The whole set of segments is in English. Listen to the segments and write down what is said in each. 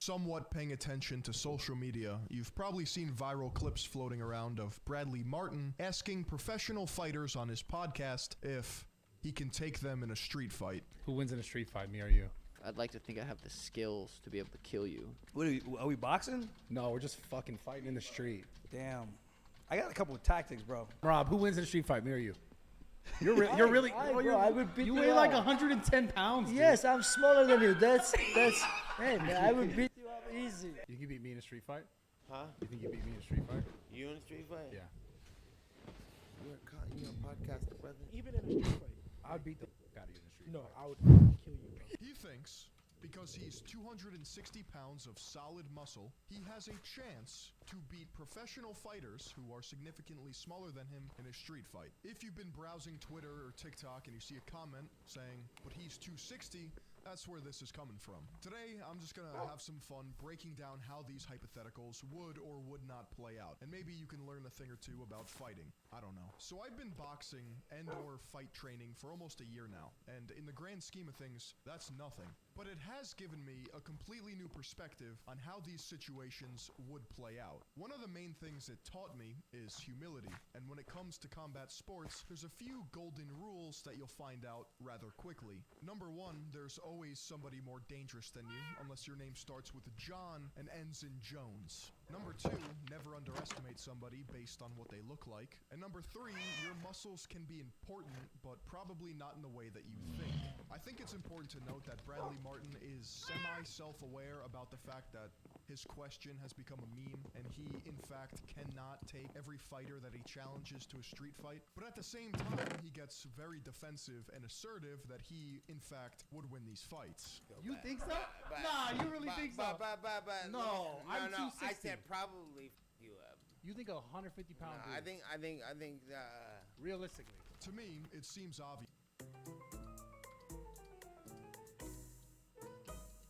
somewhat paying attention to social media, you've probably seen viral clips floating around of Bradley Martin asking professional fighters on his podcast if he can take them in a street fight. Who wins in a street fight, me or you? I'd like to think I have the skills to be able to kill you. What are we boxing? No, we're just fucking fighting in the street. Damn. I got a couple of tactics, bro. Rob, who wins in a street fight, me or you? You're really. I would beat you you weigh like up. 110 pounds. Dude. Yes, I'm smaller than you. That's. Hey man, I would beat you up easy. You can beat me in a street fight? Huh? You think you beat me in a street fight? You in a street fight? Yeah. You're a podcaster, brother. Even in a street fight. I'd beat the fuck out of you in a street No, fight. I would kill you, bro. He thinks because he's 260 pounds of solid muscle, he has a chance to beat professional fighters who are significantly smaller than him in a street fight. If you've been browsing Twitter or TikTok and you see a comment saying, but he's 260, that's where this is coming from. Today, I'm just gonna have some fun breaking down how these hypotheticals would or would not play out. And maybe you can learn a thing or two about fighting. I don't know. So I've been boxing and or fight training for almost a year now. And in the grand scheme of things, that's nothing. But it has given me a completely new perspective on how these situations would play out. One of the main things it taught me is humility. And when it comes to combat sports, there's a few golden rules that you'll find out rather quickly. Number one, there's always somebody more dangerous than you, unless your name starts with a John and ends in Jones. Number two, never underestimate somebody based on what they look like. And number three, your muscles can be important, but probably not in the way that you think. I think it's important to note that Bradley Martin is semi-self-aware about the fact that his question has become a meme, and he, in fact, cannot take every fighter that he challenges to a street fight. But at the same time, he gets very defensive and assertive that he, in fact, would win these fights. You think so? Nah, you really think so? No, I'm 260. I said probably you up. You think a 150 pound I think realistically. To me, it seems obvious.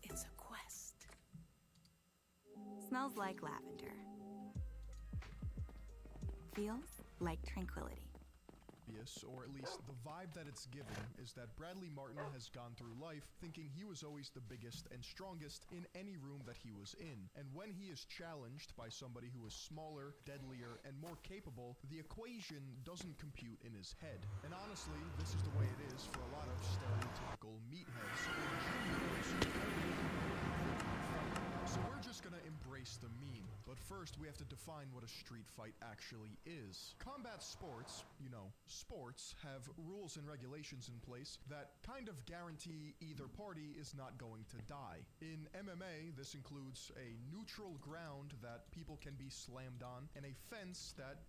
It's a quest. Smells like lavender. Feels like tranquility. Or at least the vibe that it's given is that Bradley Martin has gone through life thinking he was always the biggest and strongest in any room that he was in. And when he is challenged by somebody who is smaller, deadlier, and more capable, the equation doesn't compute in his head. And honestly, this is the way it is for a lot of stereotypical meatheads. So we're just gonna embrace the meme. But first, we have to define what a street fight actually is. Combat sports, sports, have rules and regulations in place that kind of guarantee either party is not going to die. In MMA, this includes a neutral ground that people can be slammed on, and a fence that,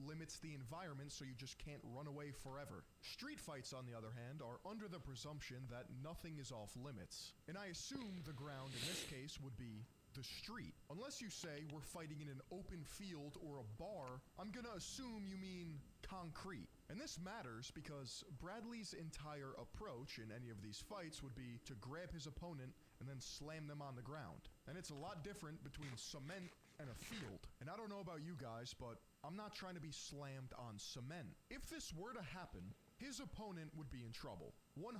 limits the environment so you just can't run away forever. Street fights, on the other hand, are under the presumption that nothing is off limits. And I assume the ground in this case would be the street. Unless you say we're fighting in an open field or a bar, I'm gonna assume you mean concrete. And this matters because Bradley's entire approach in any of these fights would be to grab his opponent and then slam them on the ground. And it's a lot different between cement and a field. And I don't know about you guys, but I'm not trying to be slammed on cement. If this were to happen, his opponent would be in trouble. 100%.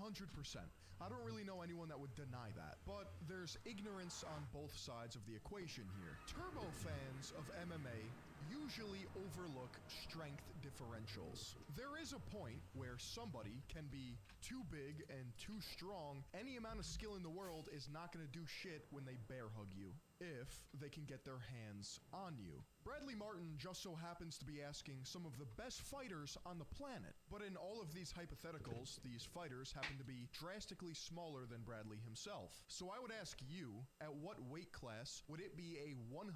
I don't really know anyone that would deny that. But there's ignorance on both sides of the equation here. Turbo fans of MMA usually overlook strength differentials. There is a point where somebody can be too big and too strong. Any amount of skill in the world is not going to do shit when they bear hug you, if they can get their hands on you. Bradley Martin just so happens to be asking some of the best fighters on the planet. But in all of these hypotheticals, these fighters happen to be drastically smaller than Bradley himself. So I would ask you, at what weight class would it be a 100%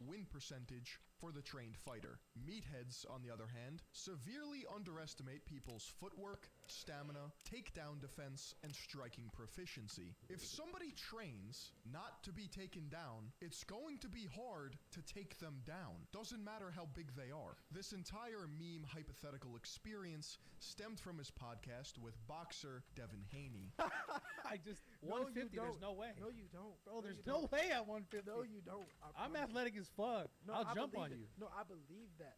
win percentage for the trained fighter? Meatheads, on the other hand, severely underestimate people's footwork, stamina, takedown defense, and striking proficiency. If somebody trains not to be taken down, it's going to be hard to take them down. Doesn't matter how big they are. This entire meme hypothetical experience stemmed from his podcast with boxer Devin Haney. I just 150. There's no way. No, you don't. Bro, there's no way at 150. No, you don't. I'm athletic as fuck. I'll jump on you. No, I believe that.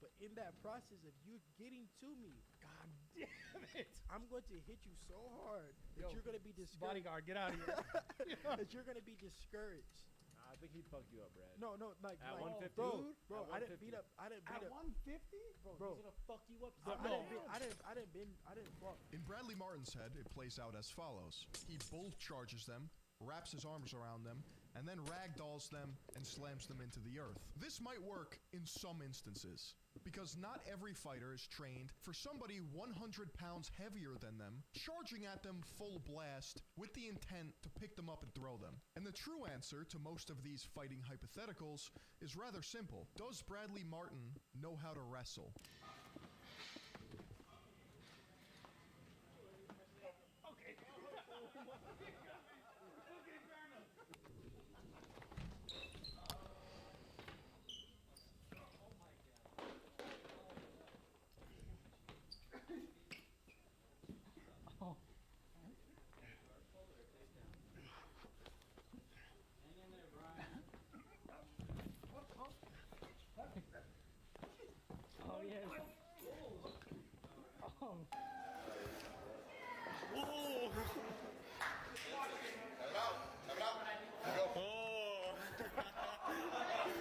But in that process of you getting to me, God damn it. I'm going to hit you so hard that Yo, you're going to be discouraged. Bodyguard, get out of here. That you're going to be discouraged. I think he'd fuck you up, Brad. No, like At like, 150? bro, At I didn't 150. beat up. I didn't beat At up. 150? Bro. He's gonna fuck you up. Bro, No. I didn't fuck. In Bradley Martin's head, it plays out as follows. He bull charges them, wraps his arms around them, and then ragdolls them and slams them into the earth. This might work in some instances, because not every fighter is trained for somebody 100 pounds heavier than them, charging at them full blast with the intent to pick them up and throw them. And the true answer to most of these fighting hypotheticals is rather simple. Does Bradley Martin know how to wrestle? Oh, yes. Oh.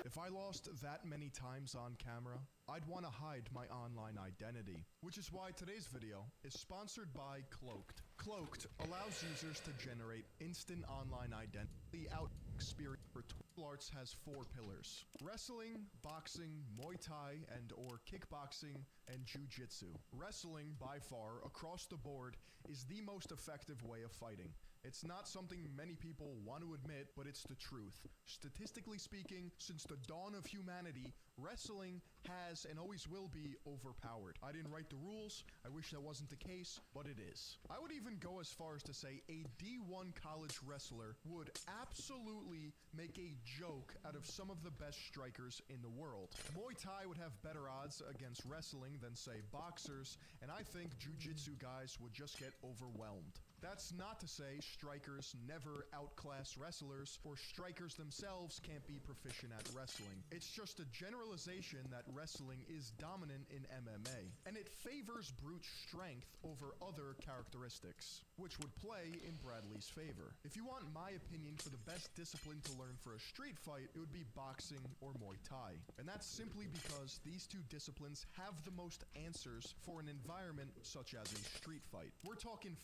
If I lost that many times on camera, I'd want to hide my online identity, which is why today's video is sponsored by Cloaked. Cloaked allows users to generate instant online identity out experience. Martial arts has 4 pillars: wrestling, boxing, Muay Thai, and or kickboxing, and Jiu-Jitsu. Wrestling, by far, across the board, is the most effective way of fighting. It's not something many people want to admit, but it's the truth. Statistically speaking, since the dawn of humanity, wrestling has and always will be overpowered. I didn't write the rules. I wish that wasn't the case, but it is. I would even go as far as to say a D1 college wrestler would absolutely make a joke out of some of the best strikers in the world. Muay Thai would have better odds against wrestling than, say, boxers, and I think Jiu-Jitsu guys would just get overwhelmed. That's not to say strikers never outclass wrestlers, or strikers themselves can't be proficient at wrestling. It's just a generalization that wrestling is dominant in MMA, and it favors brute strength over other characteristics, which would play in Bradley's favor. If you want my opinion for the best discipline to learn for a street fight, it would be boxing or Muay Thai. And that's simply because these two disciplines have the most answers for an environment such as a street fight. We're talking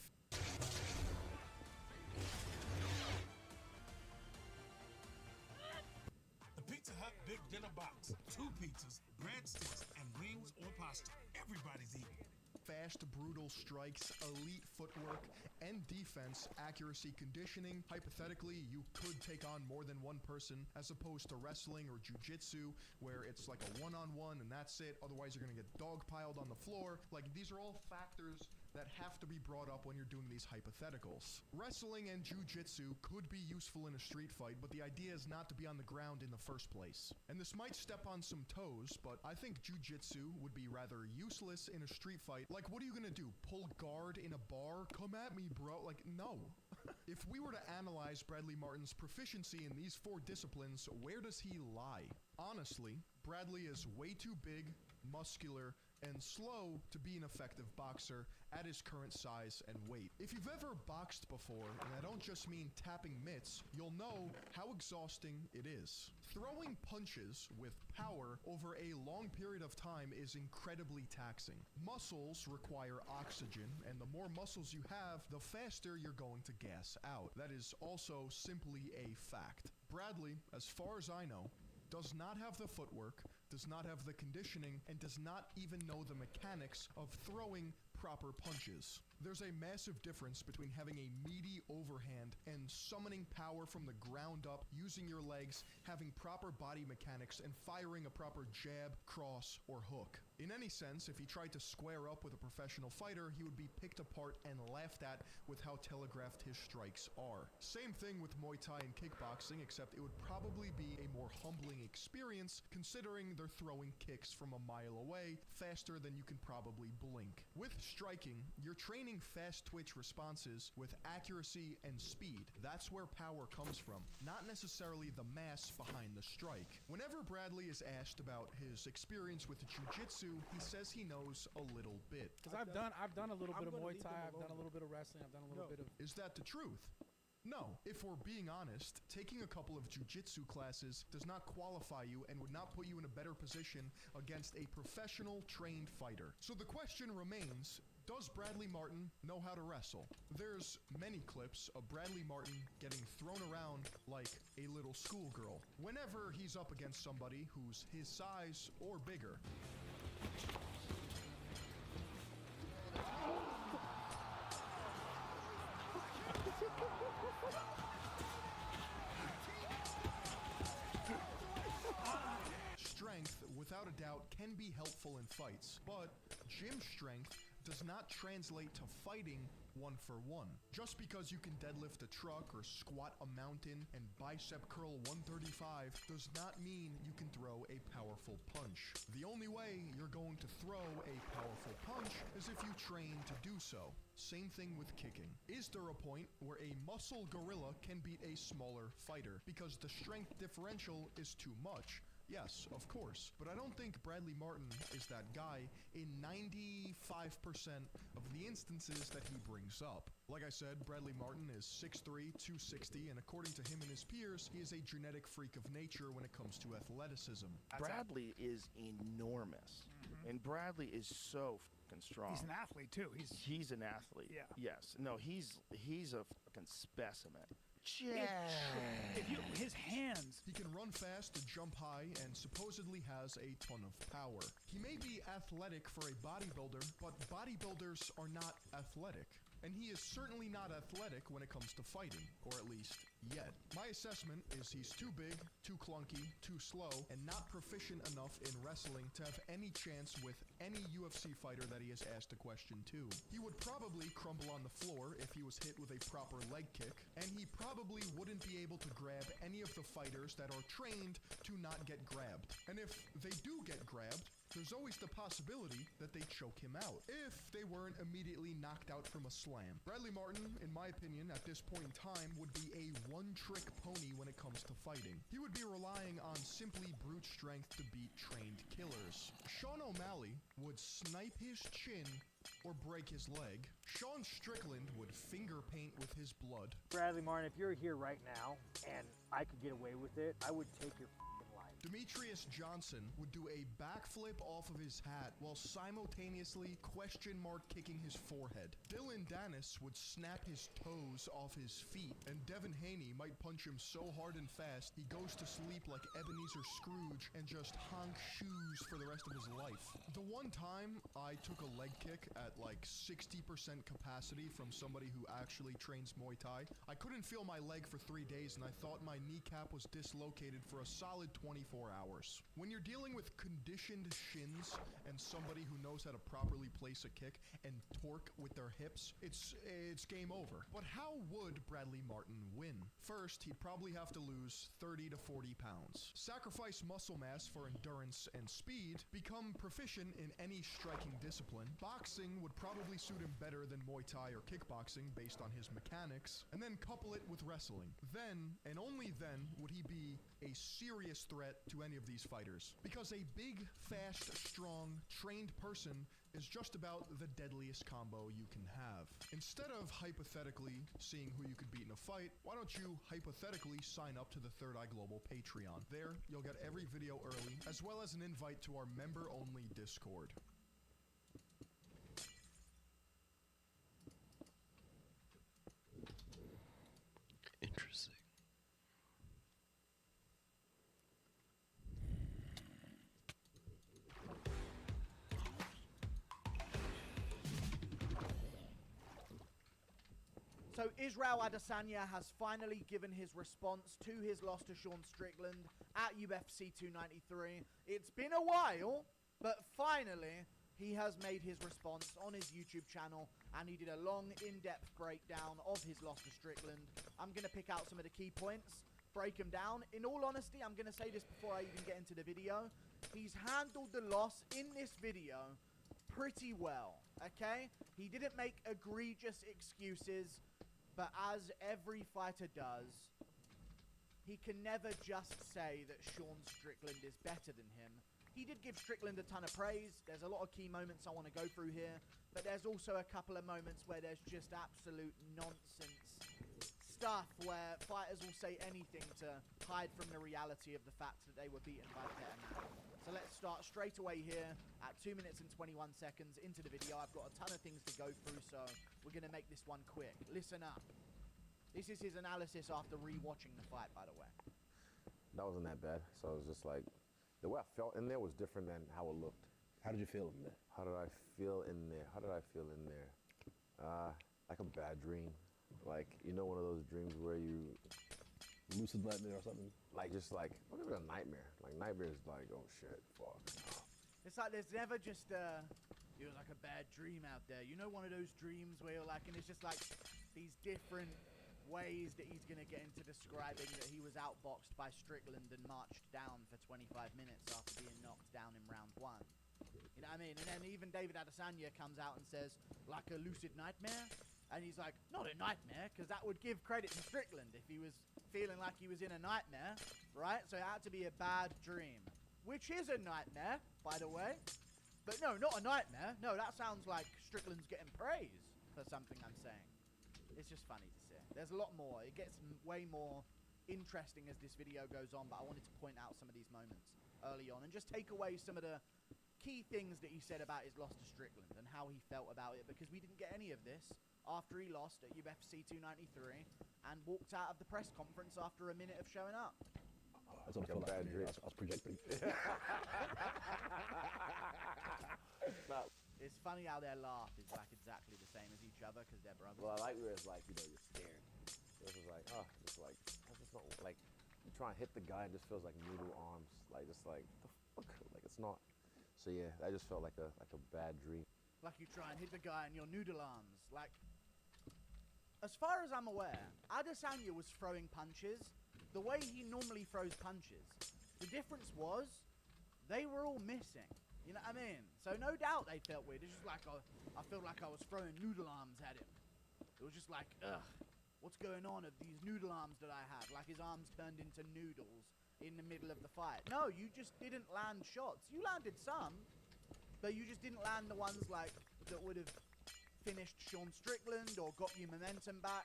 The Pizza Hut Big Dinner Box. 2 pizzas, breadsticks, and wings or pasta. Everybody's eating. fast, brutal strikes, elite footwork, and defense, accuracy, conditioning. Hypothetically, you could take on more than one person as opposed to wrestling or jiu-jitsu where it's like a one-on-one and that's it. Otherwise, you're going to get dogpiled on the floor. Like, these are all factors that have to be brought up when you're doing these hypotheticals. Wrestling and jiu-jitsu could be useful in a street fight, but the idea is not to be on the ground in the first place. And this might step on some toes, but I think jiu-jitsu would be rather useless in a street fight. Like, what are you gonna do? Pull guard in a bar? Come at me, bro. Like, no. If we were to analyze Bradley Martin's proficiency in these 4 disciplines, where does he lie? Honestly, Bradley is way too big, muscular, and slow to be an effective boxer at his current size and weight. If you've ever boxed before, and I don't just mean tapping mitts, you'll know how exhausting it is. Throwing punches with power over a long period of time is incredibly taxing. Muscles require oxygen, and the more muscles you have, the faster you're going to gas out. That is also simply a fact. Bradley, as far as I know, does not have the footwork, does not have the conditioning, and does not even know the mechanics of throwing proper punches. There's a massive difference between having a meaty overhand and summoning power from the ground up, using your legs, having proper body mechanics, and firing a proper jab, cross, or hook. In any sense, if he tried to square up with a professional fighter, he would be picked apart and laughed at with how telegraphed his strikes are. Same thing with Muay Thai and kickboxing, except it would probably be a more humbling experience considering they're throwing kicks from a mile away faster than you can probably blink. With striking, you're training fast twitch responses with accuracy and speed. That's where power comes from, not necessarily the mass behind the strike. Whenever Bradley is asked about his experience with jiu-jitsu, jiu-jitsu, he says he knows a little bit. Because I've done a little I'm bit of gonna Muay leave Thai, them I've done a alone. little bit of wrestling, I've done a little No. bit of... Is that the truth? No. If we're being honest, taking a couple of jiu-jitsu classes does not qualify you and would not put you in a better position against a professional trained fighter. So the question remains, does Bradley Martin know how to wrestle? There's many clips of Bradley Martin getting thrown around like a little schoolgirl whenever he's up against somebody who's his size or bigger. Strength, without a doubt, can be helpful in fights, but gym strength does not translate to fighting one for one. Just because you can deadlift a truck or squat a mountain and bicep curl 135 does not mean you can throw a powerful punch. The only way you're going to throw a powerful punch is if you train to do so. Same thing with kicking. Is there a point where a muscle gorilla can beat a smaller fighter because the strength differential is too much? Yes, of course, but I don't think Bradley Martin is that guy in 95% of the instances that he brings up. Like I said, Bradley Martin is 6'3", 260, and according to him and his peers, he is a genetic freak of nature when it comes to athleticism. Bradley is enormous, and Bradley is so fucking strong. He's an athlete too. He's an athlete. Yeah. Yes. No, he's a fucking specimen. His hands. He can run fast and jump high and supposedly has a ton of power. He may be athletic for a bodybuilder, but bodybuilders are not athletic. And he is certainly not athletic when it comes to fighting, or at least yet. My assessment is he's too big, too clunky, too slow, and not proficient enough in wrestling to have any chance with any UFC fighter that he has asked a question to. He would probably crumble on the floor if he was hit with a proper leg kick, and he probably wouldn't be able to grab any of the fighters that are trained to not get grabbed. And if they do get grabbed, there's always the possibility that they choke him out, if they weren't immediately knocked out from a slam. Bradley Martin, in my opinion, at this point in time, would be a one-trick pony when it comes to fighting. He would be relying on simply brute strength to beat trained killers. Sean O'Malley would snipe his chin or break his leg. Sean Strickland would finger paint with his blood. Bradley Martin, if you're here right now and I could get away with it, I would take your life. Demetrius Johnson would do a backflip off of his hat while simultaneously question mark kicking his forehead. Dylan Dennis would snap his toes off his feet, and Devin Haney might punch him so hard and fast he goes to sleep like Ebenezer Scrooge and just honk shoes for the rest of his life. The one time I took a leg kick at like 60% capacity from somebody who actually trains Muay Thai, I couldn't feel my leg for 3 days and I thought my kneecap was dislocated for a solid 24 hours. When you're dealing with conditioned shins and somebody who knows how to properly place a kick and torque with their hips, it's game over. But how would Bradley Martin win? First, he'd probably have to lose 30 to 40 pounds. Sacrifice muscle mass for endurance and speed, become proficient in any striking discipline. Boxing would probably suit him better than Muay Thai or kickboxing based on his mechanics, and then couple it with wrestling. Then, and only then, would he be a serious threat to any of these fighters. Because a big, fast, strong, trained person is just about the deadliest combo you can have. Instead of hypothetically seeing who you could beat in a fight, why don't you hypothetically sign up to the Third Eye Global Patreon? There, you'll get every video early, as well as an invite to our member-only Discord. Interesting. So Israel Adesanya has finally given his response to his loss to Sean Strickland at UFC 293. It's been a while, but finally he has made his response on his YouTube channel, and he did a long, in-depth breakdown of his loss to Strickland. I'm going to pick out some of the key points, break them down. In all honesty, I'm going to say this before I even get into the video. He's handled the loss in this video pretty well, okay? He didn't make egregious excuses, but as every fighter does, he can never just say that Sean Strickland is better than him he did give Strickland a ton of praise. There's a lot of key moments I want to go through here, but there's also a couple of moments where there's just absolute nonsense stuff where fighters will say anything to hide from the reality of the fact that they were beaten by better men. So let's start straight away here at 2 minutes and 21 seconds into the video. I've got a ton of things to go through, so we're going to make this one quick. Listen up. This is his analysis after re-watching the fight, by the way. That wasn't that bad. So it was just like, the way I felt in there was different than how it looked. How did you feel in there? How did I feel in there? How did I feel in there? Like a bad dream. Like, you know, one of those dreams where you... Lucid nightmare or something? Like, just like, what if it's a nightmare? Like, nightmare is like, oh shit, fuck. It's like there's never just it was like a bad dream out there. You know, one of those dreams where you're like, and it's just like these different ways that he's going to get into describing that he was outboxed by Strickland and marched down for 25 minutes after being knocked down in round 1. You know what I mean? And then even David Adesanya comes out and says, like a lucid nightmare? And he's like, not a nightmare, because that would give credit to Strickland if he was feeling like he was in a nightmare, right? So it had to be a bad dream, which is a nightmare, by the way. But no, not a nightmare. No, that sounds like Strickland's getting praise for something I'm saying. It's just funny to see. There's a lot more. It gets way more interesting as this video goes on, but I wanted to point out some of these moments early on and just take away some of the key things that he said about his loss to Strickland and how he felt about it, because we didn't get any of this after he lost at UFC 293 and walked out of the press conference after a minute of showing up. That's what I felt like. I was projecting. It's funny how their laugh is like exactly the same as each other because they're brothers. Well, I like where it's like, you know, you're scared. This is like, oh, it's like, that's just not, like, you try and hit the guy and it just feels like noodle arms. Like, just like, the fuck? Like, it's not. So yeah, that just felt like a bad dream. Like you try and hit the guy in your noodle arms. Like, as far as I'm aware, Adesanya was throwing punches the way he normally throws punches. The difference was they were all missing. You know what I mean? So no doubt they felt weird. It's just like, I felt like I was throwing noodle arms at him. It was just like, ugh, what's going on of these noodle arms that I have? Like his arms turned into noodles in the middle of the fight. No, you just didn't land shots. You landed some, but you just didn't land the ones like that would have finished Sean Strickland or got you momentum back.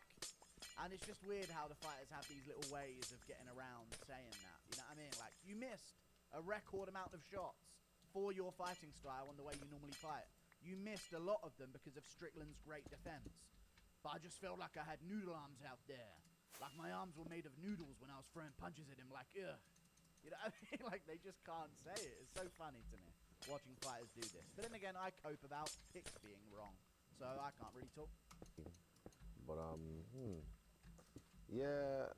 And it's just weird how the fighters have these little ways of getting around saying that. You know what I mean? Like, you missed a record amount of shots for your fighting style and the way you normally fight. You missed a lot of them because of Strickland's great defense. But I just felt like I had noodle arms out there. Like my arms were made of noodles when I was throwing punches at him. Like, ugh. You know what I mean? Like, they just can't say it. It's so funny to me, watching fighters do this. But then again, I cope about picks being wrong. So I can't really talk. But, yeah.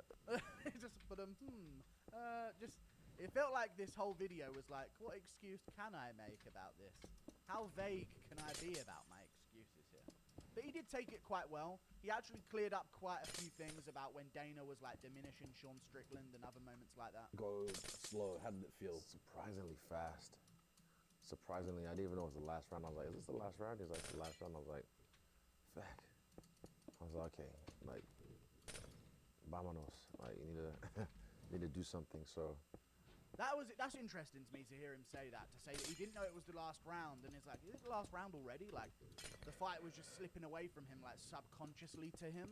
Just, it felt like this whole video was like, what excuse can I make about this? How vague can I be about my excuses here? But he did take it quite well. He actually cleared up quite a few things about when Dana was like diminishing Sean Strickland and other moments like that. Go slow. How did it feel? Surprisingly fast. Surprisingly, I didn't even know it was the last round. I was like, is this the last round? He's like, the last round. I was like, fuck. I was like, okay, like, vámonos. Like, you need to do something. So That's interesting to me to hear him say that. To say that he didn't know it was the last round, and it's like, is it the last round already? Like, the fight was just slipping away from him, like subconsciously to him.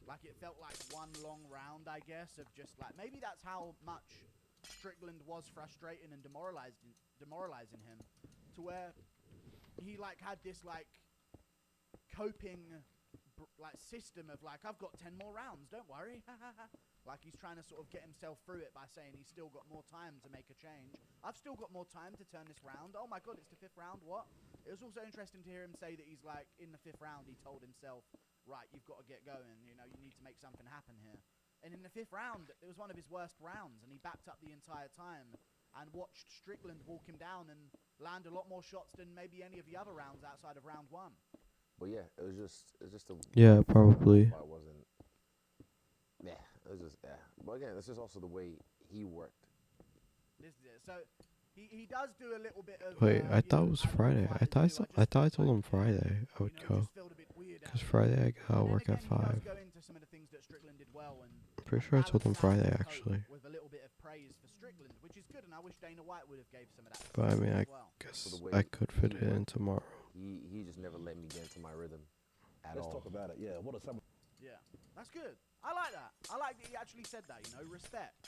Like it felt like one long round, I guess, of just like maybe that's how much Strickland was frustrating and demoralizing him, to where he like had this like coping like system of like, I've got 10 more rounds, don't worry. Like he's trying to sort of get himself through it by saying he's still got more time to make a change. I've still got more time to turn this round. Oh my god, it's the 5th round, what? It was also interesting to hear him say that he's like, in the 5th round, he told himself, right, you've got to get going, you know, you need to make something happen here. And in the 5th round, it was one of his worst rounds, and he backed up the entire time and watched Strickland walk him down and land a lot more shots than maybe any of the other rounds outside of round 1. But yeah, it was just a... Yeah, probably. I wasn't... Yeah, it was just, yeah. But again, this is also the way he worked. This is it. So, he does do a little bit of... Wait, I thought it was Friday. I thought I told him Friday I would go. Because Friday I gotta work at 5. Well, and Pretty sure I told him Friday, actually. with a little bit of praise for Strickland, which is good, and I wish Dana White would have gave some of that. But I mean, I as well. guess For the way I could fit he it in worked, tomorrow. He just never let me get into my rhythm at Let's all. talk about it. Yeah, what are some? Yeah, that's good. I like that. I like that he actually said that, you know, respect.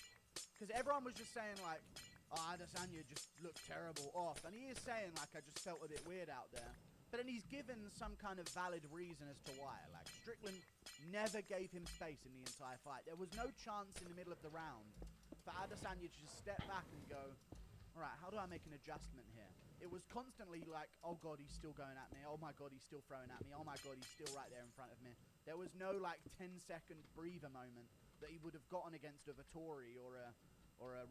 Because everyone was just saying, like, oh, Adesanya just looked terrible off. And he is saying, like, I just felt a bit weird out there. But then he's given some kind of valid reason as to why. Like, Strickland never gave him space in the entire fight. There was no chance in the middle of the round for Adesanya to just step back and go, all right, how do I make an adjustment here? It was constantly like, oh God, he's still going at me. Oh my God, he's still throwing at me. Oh my God, he's still right there in front of me. There was no like 10-second breather moment that he would have gotten against a Vittori or a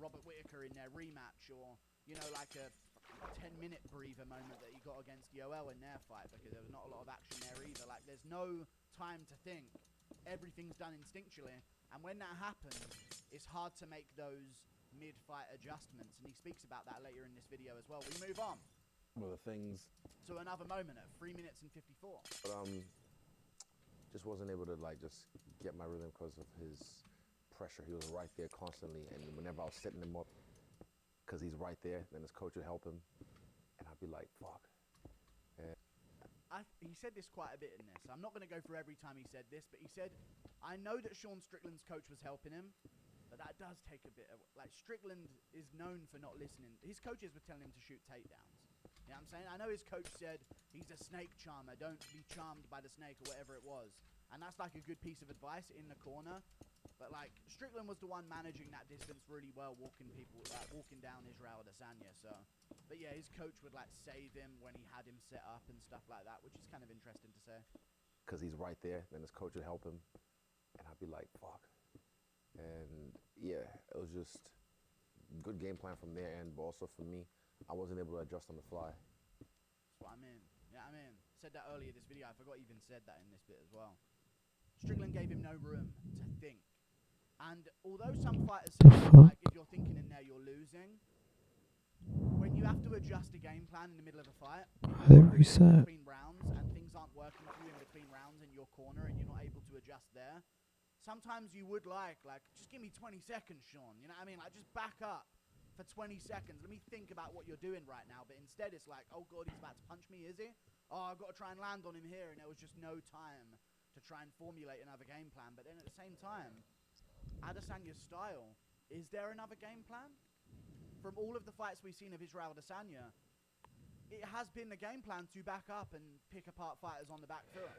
Robert Whittaker in their rematch, or you know, like a 10-minute breather moment that he got against Yoel in their fight, because there was not a lot of action there either. Like, there's no time to think. Everything's done instinctually, and when that happens, it's hard to make those mid-fight adjustments, and he speaks about that later in this video as well. We move on. One of the things. To another moment at 3 minutes and 54. But just wasn't able to like just get my rhythm because of his pressure. He was right there constantly, and whenever I was setting him up, because he's right there, then his coach would help him, and I'd be like, fuck. And he said this quite a bit in this. I'm not going to go through every time he said this, but he said, I know that Sean Strickland's coach was helping him, but that does take a bit of... Like, Strickland is known for not listening. His coaches were telling him to shoot takedowns. You know what I'm saying? I know his coach said he's a snake charmer. Don't be charmed by the snake or whatever it was. And that's like a good piece of advice in the corner. But like, Strickland was the one managing that distance really well, walking down Israel Adesanya. So, but yeah, his coach would like save him when he had him set up and stuff like that, which is kind of interesting to say. because he's right there, then his coach would help him, and I'd be like, fuck. And yeah, it was just good game plan from their end, but also for me, I wasn't able to adjust on the fly. That's what I mean. Yeah, I mean, said that earlier this video. I forgot even said that in this bit as well. Strickland gave him no room to think. And although some fighters say, like, if you're thinking in there, you're losing, when you have to adjust a game plan in the middle of a fight, they reset between rounds and things aren't working for you in between rounds in your corner and you're not able to adjust there, sometimes you would like, just give me 20 seconds, Sean. You know what I mean? Like, just back up for 20 seconds. Let me think about what you're doing right now. But instead, it's like, oh, God, he's about to punch me, is he? Oh, I've got to try and land on him here. And there was just no time to try and formulate another game plan. But then at the same time, Adesanya's style, is there another game plan? From all of the fights we've seen of Israel Adesanya, it has been the game plan to back up and pick apart fighters on the back foot.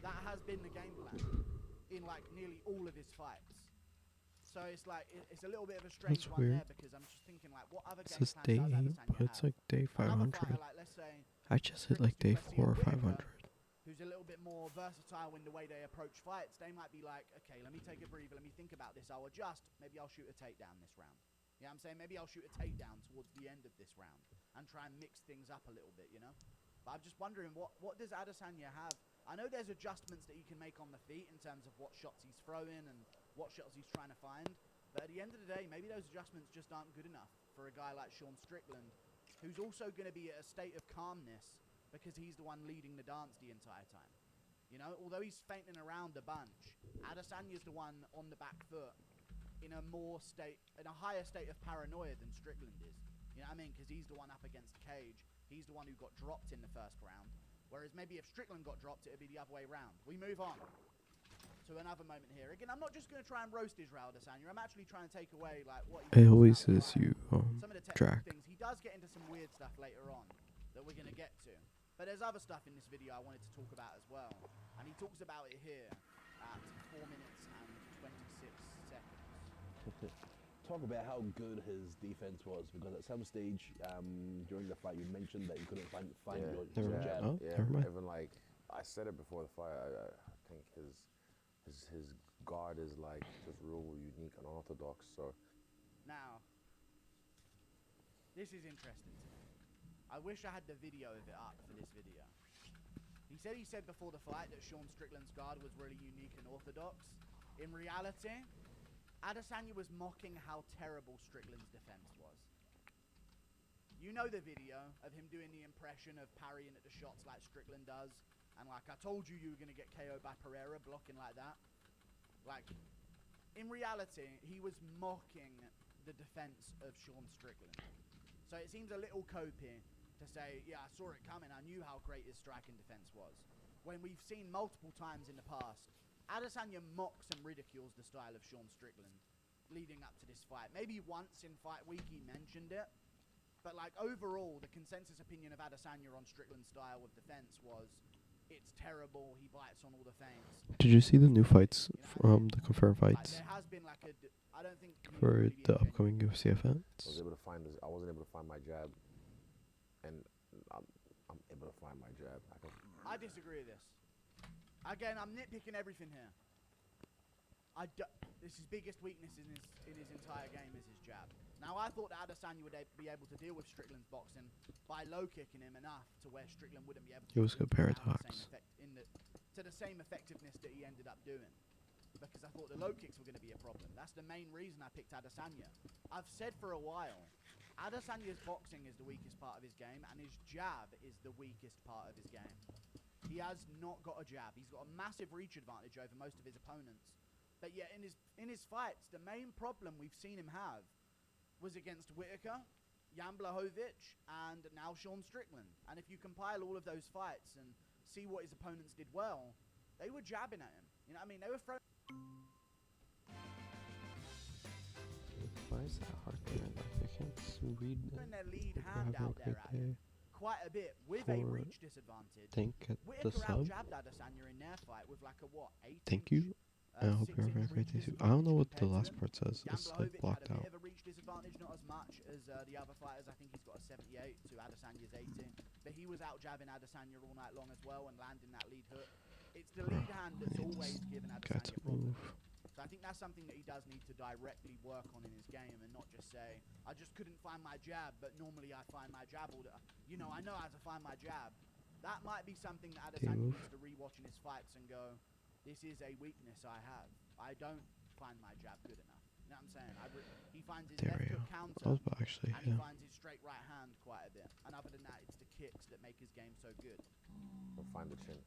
That has been the game plan in like nearly all of his fights. So it's like, it's a little bit of a strange That's one weird. there, because I'm just thinking like, what other It game says plan day does 8, Adesanya but it's have? like day Another 500. fighter, like, let's say, I just hit like day 4 or 500. who's a little bit more versatile in the way they approach fights, they might be like, okay, let me take a breather, let me think about this, I'll adjust, maybe I'll shoot a takedown this round. You know what I'm saying? Maybe I'll shoot a takedown towards the end of this round and try and mix things up a little bit, you know? But I'm just wondering, what does Adesanya have? I know there's adjustments that he can make on the feet in terms of what shots he's throwing and what shots he's trying to find. But at the end of the day, maybe those adjustments just aren't good enough for a guy like Sean Strickland, who's also going to be at a state of calmness because he's the one leading the dance the entire time. You know, although he's fainting around a bunch, Adesanya's the one on the back foot in a higher state of paranoia than Strickland is. You know what I mean? Because he's the one up against the cage. He's the one who got dropped in the first round. Whereas maybe if Strickland got dropped, it would be the other way round. We move on to another moment here. Again, I'm not just going to try and roast Israel Adesanya. I'm actually trying to take away like what It always says you some of the technical track. things. He does get into some weird stuff later on that we're going to get to. But there's other stuff in this video I wanted to talk about as well. And he talks about it here at 4 minutes and 26 seconds. Talk about how good his defense was, because at some stage during the fight you mentioned that you couldn't find your jab. Even like I said it before the fight, I think his guard is like just real unique and unorthodox. So now, this is interesting to me. I wish I had the video of it up for this video. He said before the fight that Sean Strickland's guard was really unique and orthodox. In reality, Adesanya was mocking how terrible Strickland's defense was. You know the video of him doing the impression of parrying at the shots like Strickland does, and like, I told you you were going to get KO'd by Pereira, blocking like that. Like, in reality, he was mocking the defense of Sean Strickland. So it seems a little copy to say, yeah, I saw it coming, I knew how great his striking defense was. When we've seen multiple times in the past, Adesanya mocks and ridicules the style of Sean Strickland leading up to this fight. Maybe once in Fight Week he mentioned it, but like overall, the consensus opinion of Adesanya on Strickland's style of defense was, it's terrible, he bites on all the feints. Did you see the new fights from the confirmed fights There has been like I don't think for the upcoming UFC events? I wasn't able to find my jab, and I'm able to find my jab. I disagree with this. Again, I'm nitpicking everything here. This is biggest weakness in his entire game is his jab. Now, I thought that Adesanya would be able to deal with Strickland's boxing by low kicking him enough to where Strickland wouldn't be able to. It was good paradox. To the same effectiveness that he ended up doing. Because I thought the low kicks were going to be a problem. That's the main reason I picked Adesanya. I've said for a while, Adesanya's boxing is the weakest part of his game, and his jab is the weakest part of his game. He has not got a jab. He's got a massive reach advantage over most of his opponents. But yet in his fights, the main problem we've seen him have was against Whittaker, Jan Blachowicz, and now Sean Strickland. And if you compile all of those fights and see what his opponents did well, they were jabbing at him. You know what I mean? They were throwing... Why is that hard there? I can't read their lead hand out there at him quite a bit with a reach disadvantage. The Whittaker sub. out-jabbed Adesanya in their fight with like a what, 8 Thank you. I hope you're having a great day too. I don't know what the last part says. It's like blocked out. Had a bit of a reach disadvantage, not as much as the other fighters. I think he's got a 78 to Adesanya's 80. But he was out jabbing Adesanya all night long as well and landing that lead hook. It's the lead hand that's always given Adesanya problems. So I think that's something that he does need to directly work on in his game and not just say, I just couldn't find my jab, but normally I find my jab all the... You know, I know how to find my jab. That might be something that Adesanya needs to rewatch in his fights and go, this is a weakness I have. I don't find my jab good enough. You know what I'm saying? He finds his left hook counter, and he finds his straight right hand quite a bit. And other than that, it's the kicks that make his game so good. We'll find the chin.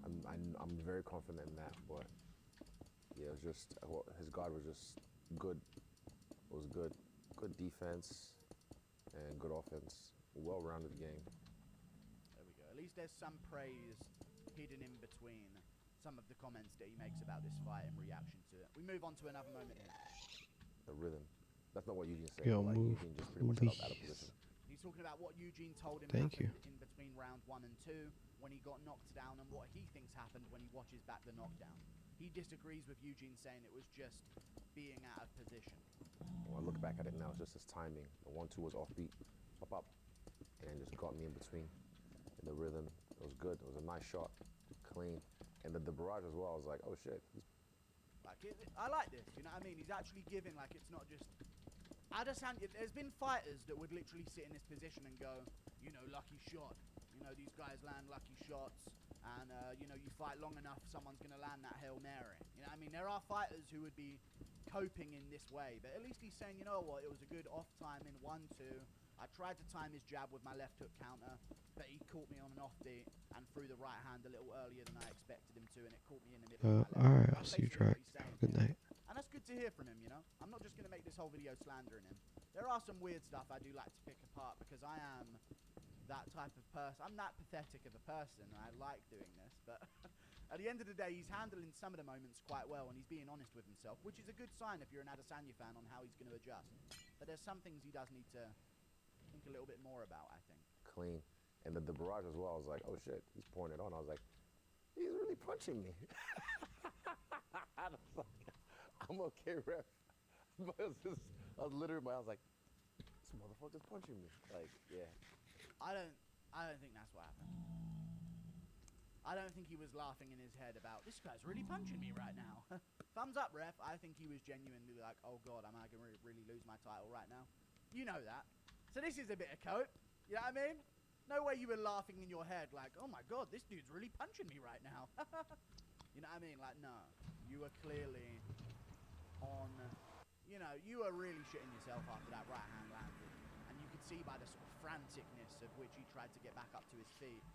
I'm very confident in that, but yeah, it was just his guard was just good. It was good defense and good offense. Well-rounded game. There we go. At least there's some praise hidden in between some of the comments that he makes about this fight in reaction to it. We move on to another moment here. The rhythm. That's not what Eugene said. Yo, like move, Eugene just pretty much out of position. He's talking about what Eugene told him Thank happened in between round 1 and 2 when he got knocked down and what he thinks happened when he watches back the knockdown. He disagrees with Eugene saying it was just being out of position. When I look back at it now, it's just his timing. The 1-2 was offbeat, up, and just got me in between. And the rhythm, it was good. It was a nice shot, clean. And the barrage as well, I was like, oh shit. I like this, you know what I mean? He's actually giving, like, it's not just... Adesanya, there's been fighters that would literally sit in this position and go, you know, lucky shot. You know, these guys land lucky shots. And, you know, you fight long enough, someone's going to land that Hail Mary. You know what I mean? There are fighters who would be coping in this way. But at least he's saying, you know what, it was a good off time in 1-2. I tried to time his jab with my left hook counter, but he caught me on an offbeat and threw the right hand a little earlier than I expected him to, and it caught me in the middle of my left. Alright, I'll see you, Drac. Good night. And that's good to hear from him, you know? I'm not just going to make this whole video slandering him. There are some weird stuff I do like to pick apart because I am that type of person. I'm that pathetic of a person. I like doing this, but at the end of the day, he's handling some of the moments quite well, and he's being honest with himself, which is a good sign if you're an Adesanya fan on how he's going to adjust. But there's some things he does need to think a little bit more about, I think. Clean. And the barrage as well, I was like, oh shit, he's pouring it on. I was like, he's really punching me. I'm okay, ref. But it was just, I was literally, I was like, this motherfucker's punching me. Like, yeah. I don't think that's what happened. I don't think he was laughing in his head about, this guy's really punching me right now. Thumbs up, ref. I think he was genuinely like, oh god, am I going to really lose my title right now? You know that. So this is a bit of cope. You know what I mean? No way you were laughing in your head like, oh my god, this dude's really punching me right now. You know what I mean? Like, no. You were clearly on, you know, you were really shitting yourself after that right hand landed. And you could see by the sort of franticness of which he tried to get back up to his feet.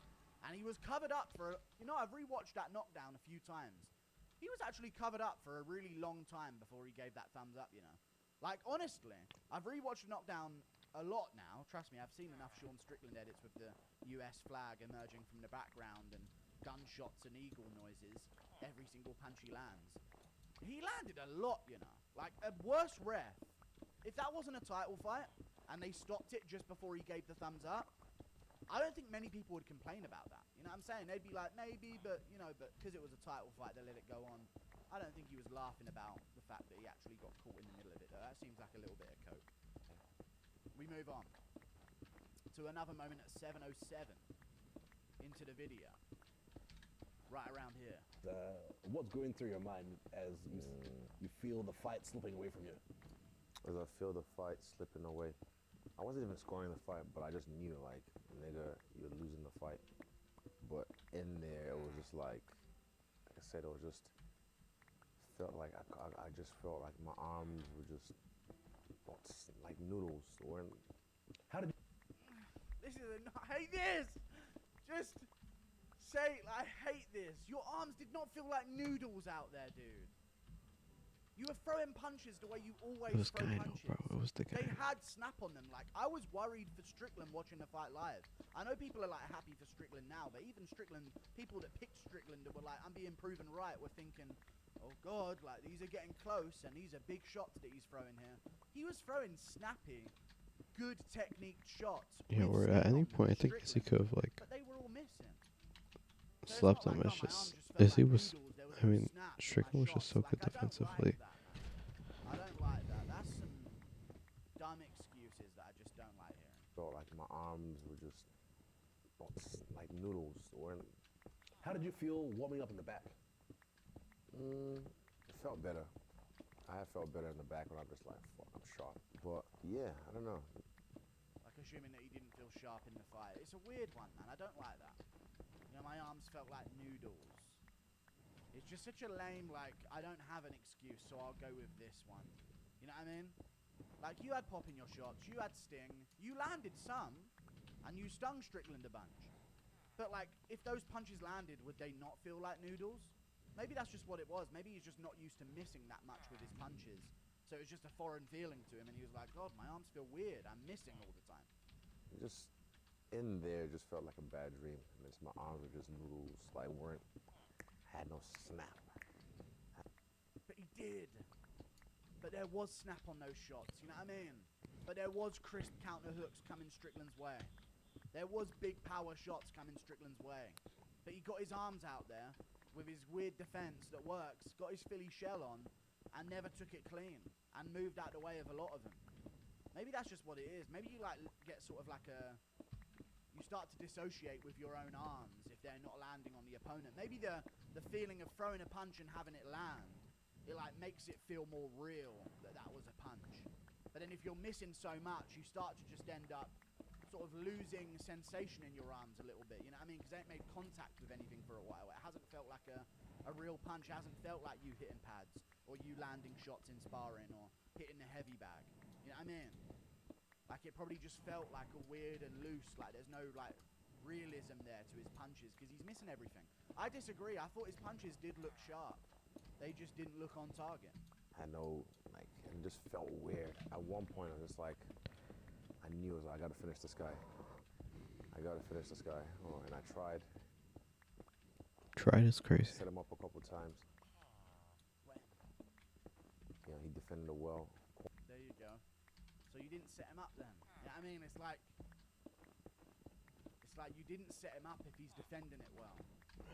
And he was covered up for, you know, I've rewatched that knockdown a few times. He was actually covered up for a really long time before he gave that thumbs up, you know. Like, honestly, I've rewatched Knockdown a lot now. Trust me, I've seen enough Sean Strickland edits with the US flag emerging from the background and gunshots and eagle noises. Every single punch he lands. He landed a lot, you know. Like, a worse ref. If that wasn't a title fight, and they stopped it just before he gave the thumbs up, I don't think many people would complain about that. You know what I'm saying? They'd be like, maybe, but, you know, but because it was a title fight, they let it go on. I don't think he was laughing about the fact that he actually got caught in the middle of it, though. That seems like a little bit of coke. We move on to another moment at 7:07 into the video. Right around here. What's going through your mind as you feel the fight slipping away from you? As I feel the fight slipping away. I wasn't even scoring the fight, but I just knew, like, nigga, you're losing the fight. But in there, it was just like I said, it was just, felt like I just felt like my arms were just like noodles. How did This is I hate this! Just say, I hate this. Your arms did not feel like noodles out there, dude. You were throwing punches the way you always It was throw Kano, punches. bro. It was the They guy. had snap on them. Like, I was worried for Strickland watching the fight live. I know people are, like, happy for Strickland now, but even Strickland, people that picked Strickland that were like, I'm being proven right, were thinking, oh, God, like, these are getting close, and these are big shots that he's throwing here. He was throwing snappy, good technique shots. Yeah, with or snap at any on them, point, I think he Strickland, could have, like, but they were all missing. So it's slept not him. like, It's oh, my just, arm felt as he like was, noodles, there was I no mean, snap in my Strickland was just so shots. good Like, I don't defensively. like that, man. I don't like that. That's some dumb excuses that I just don't like hearing. Felt like my arms were just like noodles. How did you feel warming up in the back? It felt better. I have felt better in the back when I'm just like, fuck, I'm sharp. But yeah, I don't know. Like, assuming that he didn't feel sharp in the fight. It's a weird one, man. I don't like that. You know, my arms felt like noodles. It's just such a lame, like, I don't have an excuse, so I'll go with this one. You know what I mean? Like, you had pop in your shots, you had sting, you landed some, and you stung Strickland a bunch. But, like, if those punches landed, would they not feel like noodles? Maybe that's just what it was. Maybe he's just not used to missing that much with his punches. So it's just a foreign feeling to him, and he was like, God, my arms feel weird. I'm missing all the time. Just in there, just felt like a bad dream. And it's, my arms were just noodles, like had no snap. But he did. But there was snap on those shots, you know what I mean? But there was crisp counter hooks coming Strickland's way. There was big power shots coming Strickland's way. But he got his arms out there with his weird defense that works, got his Philly shell on, and never took it clean, and moved out the way of a lot of them. Maybe that's just what it is. Maybe you like get sort of like you start to dissociate with your own arms if they're not landing on the opponent. Maybe the feeling of throwing a punch and having it land, it like makes it feel more real that was a punch. But then if you're missing so much, you start to just end up sort of losing sensation in your arms a little bit, you know what I mean? Because they ain't made contact with anything for a while. It hasn't felt like a real punch. It hasn't felt like you hitting pads or you landing shots in sparring or hitting the heavy bag. You know what I mean? Like, it probably just felt like a weird and loose, like there's no like realism there to his punches because he's missing everything. I disagree. I thought his punches did look sharp. They just didn't look on target. I know, like, it just felt weird. At one point, I was just like, I knew it was like, I gotta finish this guy. I gotta finish this guy. Oh, and I tried. Tried is crazy. Set him up a couple times. Yeah, he defended it well. There you go. So you didn't set him up then. You know what I mean? It's like you didn't set him up if he's defending it well.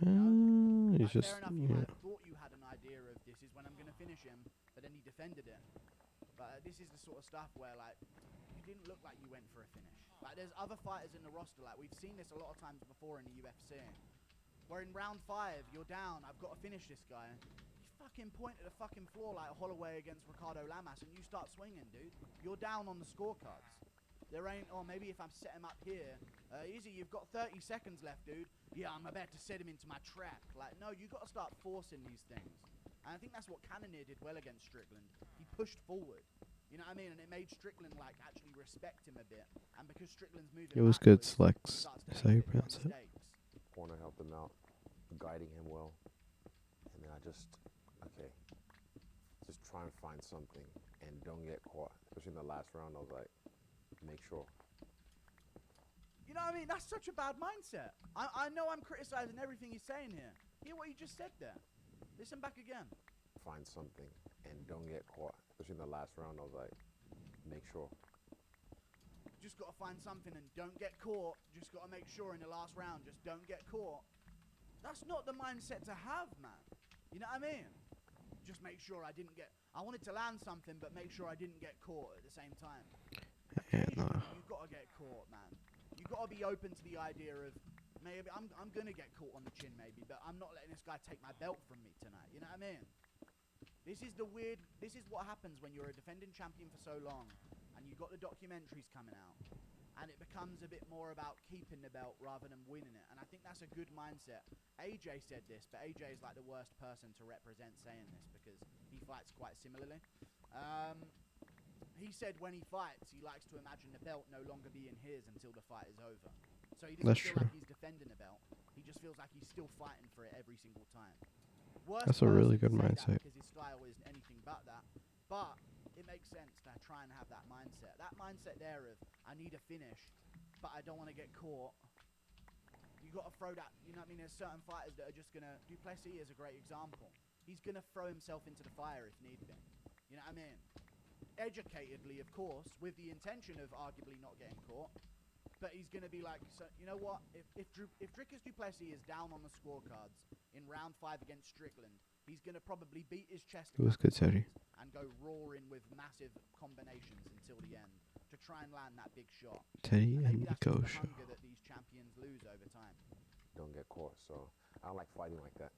He's Like, just, fair enough, you yeah. might have thought you had an idea of this is when I'm going to finish him, but then he defended it. But this is the sort of stuff where, like, you didn't look like you went for a finish. Like, there's other fighters in the roster, like, we've seen this a lot of times before in the UFC, where in round 5, you're down, I've got to finish this guy. You fucking point at the fucking floor like Holloway against Ricardo Lamas, and you start swinging, dude. You're down on the scorecards. There ain't, oh, maybe if I'm set him up here. Izzy, you've got 30 seconds left, dude. Yeah, I'm about to set him into my trap. Like, no, you got to start forcing these things. And I think that's what Cannonier did well against Strickland. He pushed forward. You know what I mean? And it made Strickland, like, actually respect him a bit. And because Strickland's moving It was good backwards, selects. he starts to Is how you make a bit pronounce more it. mistakes. Corner helped him out, guiding him well. And then I just, okay, just try and find something and don't get caught. Especially in the last round, I was like, make sure. You know what I mean? That's such a bad mindset. I know I'm criticizing everything he's saying here. Hear what he just said there. Listen back again. Find something and don't get caught. Especially in the last round, I was like, make sure. Just got to find something and don't get caught. Just got to make sure in the last round, just don't get caught. That's not the mindset to have, man. You know what I mean? Just make sure I didn't get... I wanted to land something, but make sure I didn't get caught at the same time. Occasionally, you've got to get caught, man. You've got to be open to the idea of, maybe I'm going to get caught on the chin, maybe, but I'm not letting this guy take my belt from me tonight. You know what I mean? This is what happens when you're a defending champion for so long, and you've got the documentaries coming out, and it becomes a bit more about keeping the belt rather than winning it. And I think that's a good mindset. AJ said this, but AJ is like the worst person to represent saying this because he fights quite similarly. He said when he fights, he likes to imagine the belt no longer being his until the fight is over. So he doesn't feel like he's defending the belt. He just feels like he's still fighting for it every single time. That's a really good mindset. Because his style isn't anything but that. But it makes sense to try and have that mindset. That mindset there of, I need a finish, but I don't want to get caught. You got to throw that, you know what I mean? There's certain fighters that are just going to... Duplessis is a great example. He's going to throw himself into the fire if need be. You know what I mean? Educatedly, of course, with the intention of arguably not getting caught. But he's going to be like, so, you know what? If Dricus Duplessis is down on the scorecards in round 5 against Strickland, he's going to probably beat his chest It was good, Teddy. and go roaring with massive combinations until the end to try and land that big shot. Teddy and that's Nico just the show. hunger that these champions lose over time. Don't get caught. So I don't like fighting like that.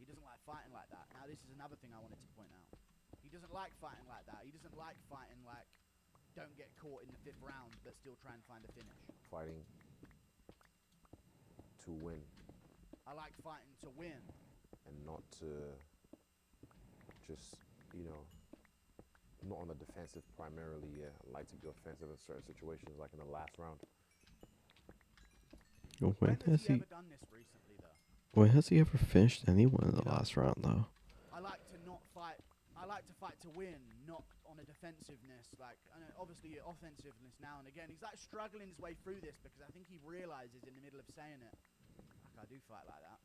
He doesn't like fighting like that. Now, this is another thing I wanted to point out. He doesn't like fighting like that. He doesn't like fighting like, don't get caught in the 5th round, but still try and find a finish. Fighting to win. I like fighting to win. And not to just, not on the defensive primarily. Yeah, I like to be offensive in certain situations, like in the last round. When has he ever done this recently, though? When has he ever finished anyone in the last round, though? I like to not fight. I like to fight to win, not on a defensiveness. Like, and obviously offensiveness now and again. He's like struggling his way through this because I think he realizes in the middle of saying it, like, I do fight like that.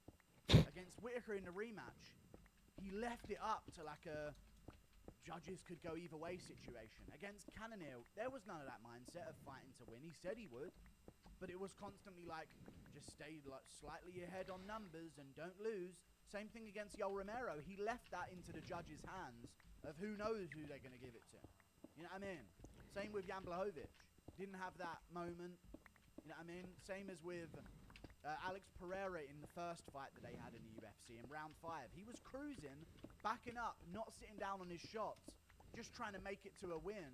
Against Whittaker in the rematch, he left it up to like a judges could go either way situation. Against Cannonier, there was none of that mindset of fighting to win. He said he would, but it was constantly like, just stay like slightly ahead on numbers and don't lose. Same thing against Yoel Romero. He left that into the judges' hands of who knows who they're going to give it to. You know what I mean? Same with Jan Blachowicz. Didn't have that moment. You know what I mean? Same as with Alex Pereira in the first fight that they had in the UFC in round 5. He was cruising, backing up, not sitting down on his shots, just trying to make it to a win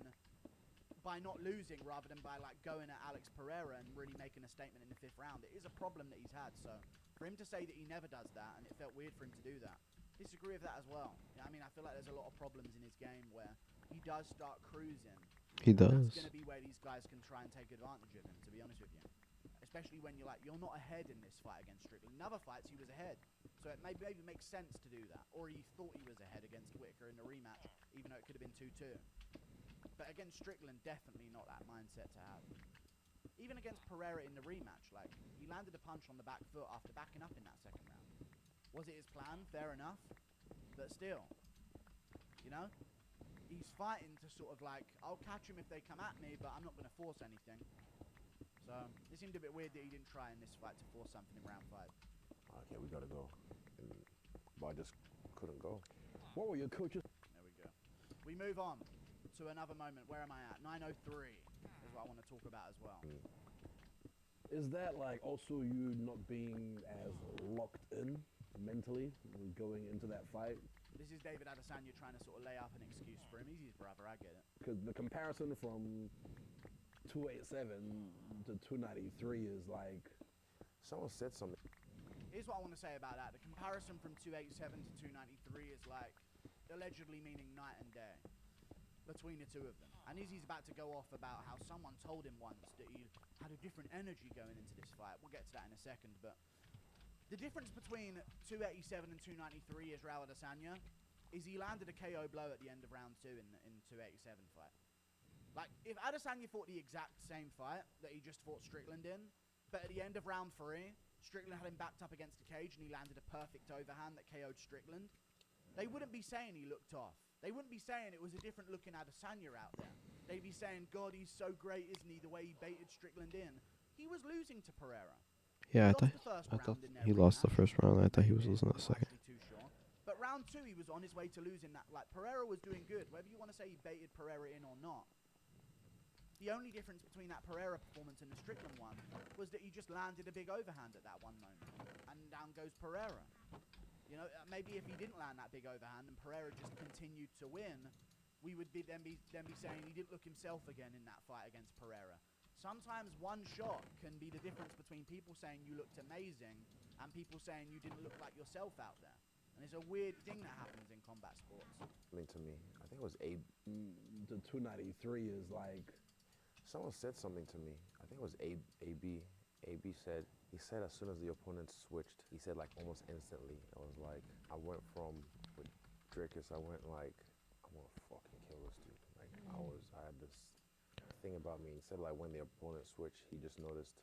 by not losing rather than by like going at Alex Pereira and really making a statement in the 5th round. It is a problem that he's had, so for him to say that he never does that, and it felt weird for him to do that, disagree with that as well. You know what I mean? I feel like there's a lot of problems in his game where he does start cruising. He does. That's going to be where these guys can try and take advantage of him, to be honest with you. Especially when you're like, you're not ahead in this fight against Strickland. In other fights, he was ahead. So it maybe makes sense to do that. Or he thought he was ahead against Whittaker in the rematch, even though it could have been 2-2. But against Strickland, definitely not that mindset to have. Even against Pereira in the rematch, like, he landed a punch on the back foot after backing up in that 2nd round. Was it his plan? Fair enough. But still, you know? He's fighting to sort of like, I'll catch him if they come at me, but I'm not going to force anything. So, it seemed a bit weird that he didn't try in this fight to force something in round 5. Okay, we gotta go. But I just couldn't go. What were your coaches? There we go. We move on to another moment. Where am I at? 9:03 is what I want to talk about as well. Is that like also you not being as locked in mentally going into that fight? This is David Adesanya trying to sort of lay up an excuse for him. He's his brother, I get it. Because the comparison from 287 to 293 is like... Someone said something. Here's what I want to say about that. The comparison from 287 to 293 is like allegedly meaning night and day between the two of them. And Izzy's about to go off about how someone told him once that he had a different energy going into this fight. We'll get to that in a second, but the difference between 287 and 293 Israel Adesanya, is he landed a KO blow at the end of round 2 in 287 fight. Like, if Adesanya fought the exact same fight that he just fought Strickland in, but at the end of round 3, Strickland had him backed up against the cage and he landed a perfect overhand that KO'd Strickland, they wouldn't be saying he looked off. They wouldn't be saying it was a different looking Adesanya out there. They'd be saying, God, he's so great, isn't he, the way he baited Strickland in. He was losing to Pereira. Yeah, I thought he lost the first round. I thought he was losing the second. Too sure. But round 2, he was on his way to losing that. Like, Pereira was doing good. Whether you want to say he baited Pereira in or not, the only difference between that Pereira performance and the Strickland one was that he just landed a big overhand at that one moment. And down goes Pereira. You know, maybe if he didn't land that big overhand and Pereira just continued to win, we would then be saying he didn't look himself again in that fight against Pereira. Sometimes one shot can be the difference between people saying you looked amazing and people saying you didn't look like yourself out there. And it's a weird thing that happens in combat sports. I mean, to me, I think it was The 293 is like... Someone said something to me. I think it was AB. AB said, he said as soon as the opponent switched, he said like almost instantly, I was like, I went from, with Dricus, I went like, I'm gonna fucking kill this dude. Like, I had this thing about me. He said like when the opponent switched, he just noticed.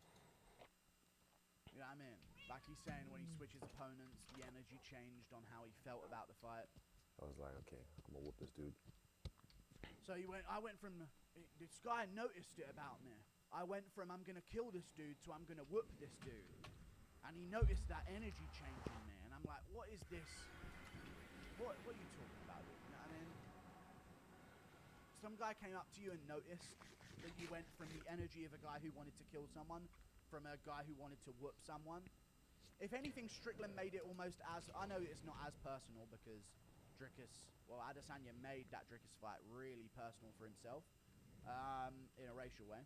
You know what I mean? Like he's saying when he switches opponents, the energy changed on how he felt about the fight. I was like, okay, I'm gonna whoop this dude. So I went from, this guy noticed it about me. I went from I'm gonna kill this dude to I'm gonna whoop this dude. And he noticed that energy change in me. And I'm like, what is this? What are you talking about, dude? You know what I mean? Some guy came up to you and noticed that you went from the energy of a guy who wanted to kill someone from a guy who wanted to whoop someone. If anything, Strickland made it almost as, I know it's not as personal because Adesanya made that Dricus fight really personal for himself, in a racial way.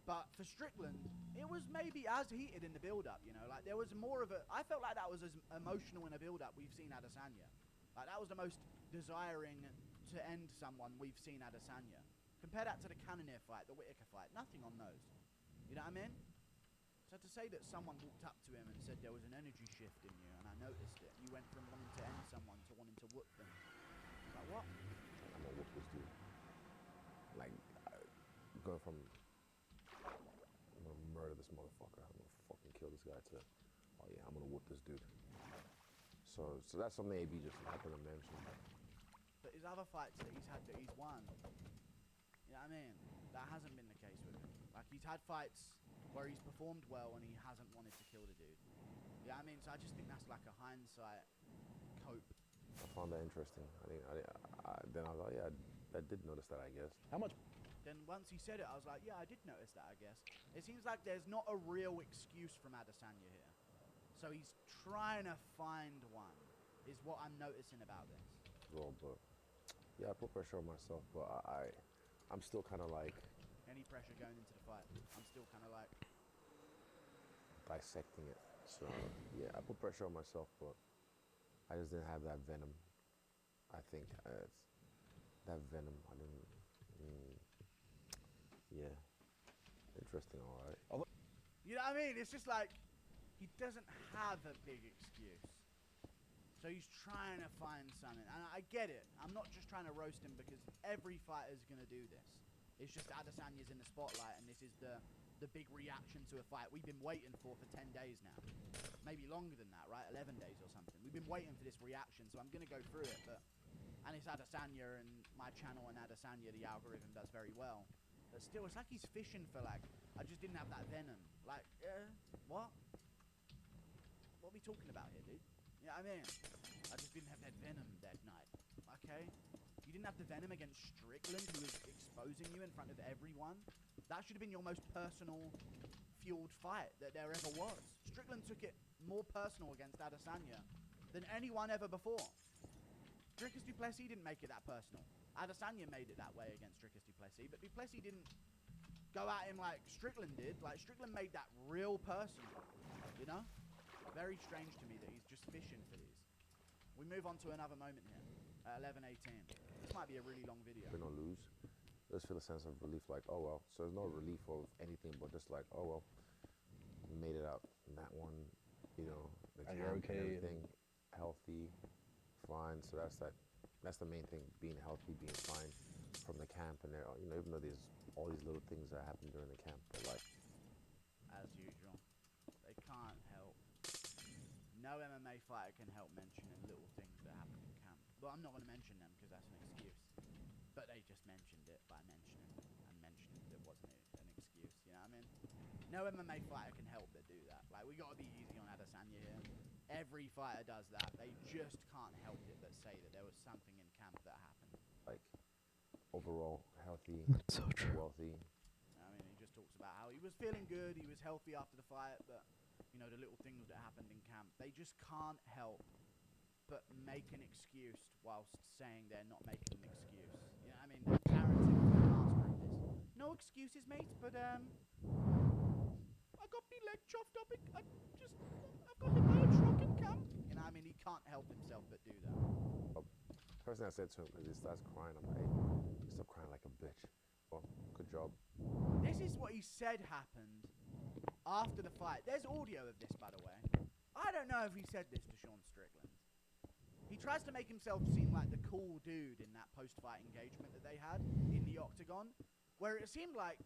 But for Strickland, it was maybe as heated in the build-up, you know, like there was more of a, I felt like that was as emotional in a build-up we've seen Adesanya. Like that was the most desiring to end someone we've seen Adesanya. Compare that to the Cannonier fight, the Whittaker fight, nothing on those. You know what I mean? So to say that someone walked up to him and said there was an energy shift in you, and I noticed it, you went from wanting to end someone to wanting to whoop them. Like what? I'm gonna whoop this dude. Like, going from, I'm gonna murder this motherfucker, I'm gonna fucking kill this guy to, oh yeah, I'm gonna whoop this dude. So that's something AB just happened to mention. But his other fights that he's had that he's won, you know what I mean? That hasn't been the case with him. Like he's had fights where he's performed well and he hasn't wanted to kill the dude. You know what I mean? So I just think that's like a hindsight cope. I found that interesting. Then I was like, yeah, I did notice that, I guess. How much? Then once he said it, I was like, yeah, I did notice that, I guess. It seems like there's not a real excuse from Adesanya here. So he's trying to find one, is what I'm noticing about this. Well, but yeah, I put pressure on myself, but I'm still kind of like... Any pressure going into the fight, I'm still kind of like... dissecting it. So yeah, I put pressure on myself, but I just didn't have that venom. I think that venom, I didn't... yeah. Interesting, alright. You know what I mean? It's just like, he doesn't have a big excuse. So he's trying to find something. And I get it. I'm not just trying to roast him because every fighter's going to do this. It's just Adesanya's in the spotlight and this is the big reaction to a fight we've been waiting for 10 days now. Maybe longer than that, right? 11 days or something. We've been waiting for this reaction, so I'm going to go through it. And it's Adesanya and my channel and Adesanya, the algorithm does very well. But still, it's like he's fishing for like, I just didn't have that venom. Like, what? What are we talking about here, dude? You know what I mean? I just didn't have that venom that night. Okay? You didn't have the venom against Strickland, who was exposing you in front of everyone. That should have been your most personal, fueled fight that there ever was. Strickland took it more personal against Adesanya than anyone ever before. Dricus du Plessis didn't make it that personal. Adesanya made it that way against Dricus du Plessis, but du Plessis didn't go at him like Strickland did. Like, Strickland made that real personal, you know? Very strange to me that he's just fishing for these. We move on to another moment here at 11:18. This might be a really long video. Win or lose, I just feel a sense of relief, like, oh well. So there's no relief of anything, but just like, oh well, we made it out in that one, you know, the camp and everything, healthy, fine. So that's that That's the main thing, being healthy, being fine from the camp, and there, you know, even though there's all these little things that happen during the camp, but like, as usual, they can't help. No MMA fighter can help mentioning little things that happen in camp. Well, I'm not going to mention them because that's an excuse. But they just mentioned it by mentioning that wasn't an excuse. You know what I mean? No MMA fighter can help but do that. Like, we got to be easy on Adesanya here. Every fighter does that. They just can't help it but say that there was something in camp that happened. like overall healthy, That's so true. wealthy. I mean, he just talks about how he was feeling good, he was healthy after the fight, but, you know, the little things that happened in camp, they just can't help but make an excuse whilst saying they're not making an excuse. You know what I mean? They're parroting the master of this. No excuses, mate, but, I got me leg chopped up, I've got the bird shock in camp. You know what I mean? He can't help himself but do that. First thing I said to him, because he starts crying, I'm like, hey, stop crying like a bitch. Well, good job. This is what he said happened after the fight. There's audio of this, by the way. I don't know if he said this to Sean Strickland. He tries to make himself seem like the cool dude in that post-fight engagement that they had in the octagon, where it seemed like,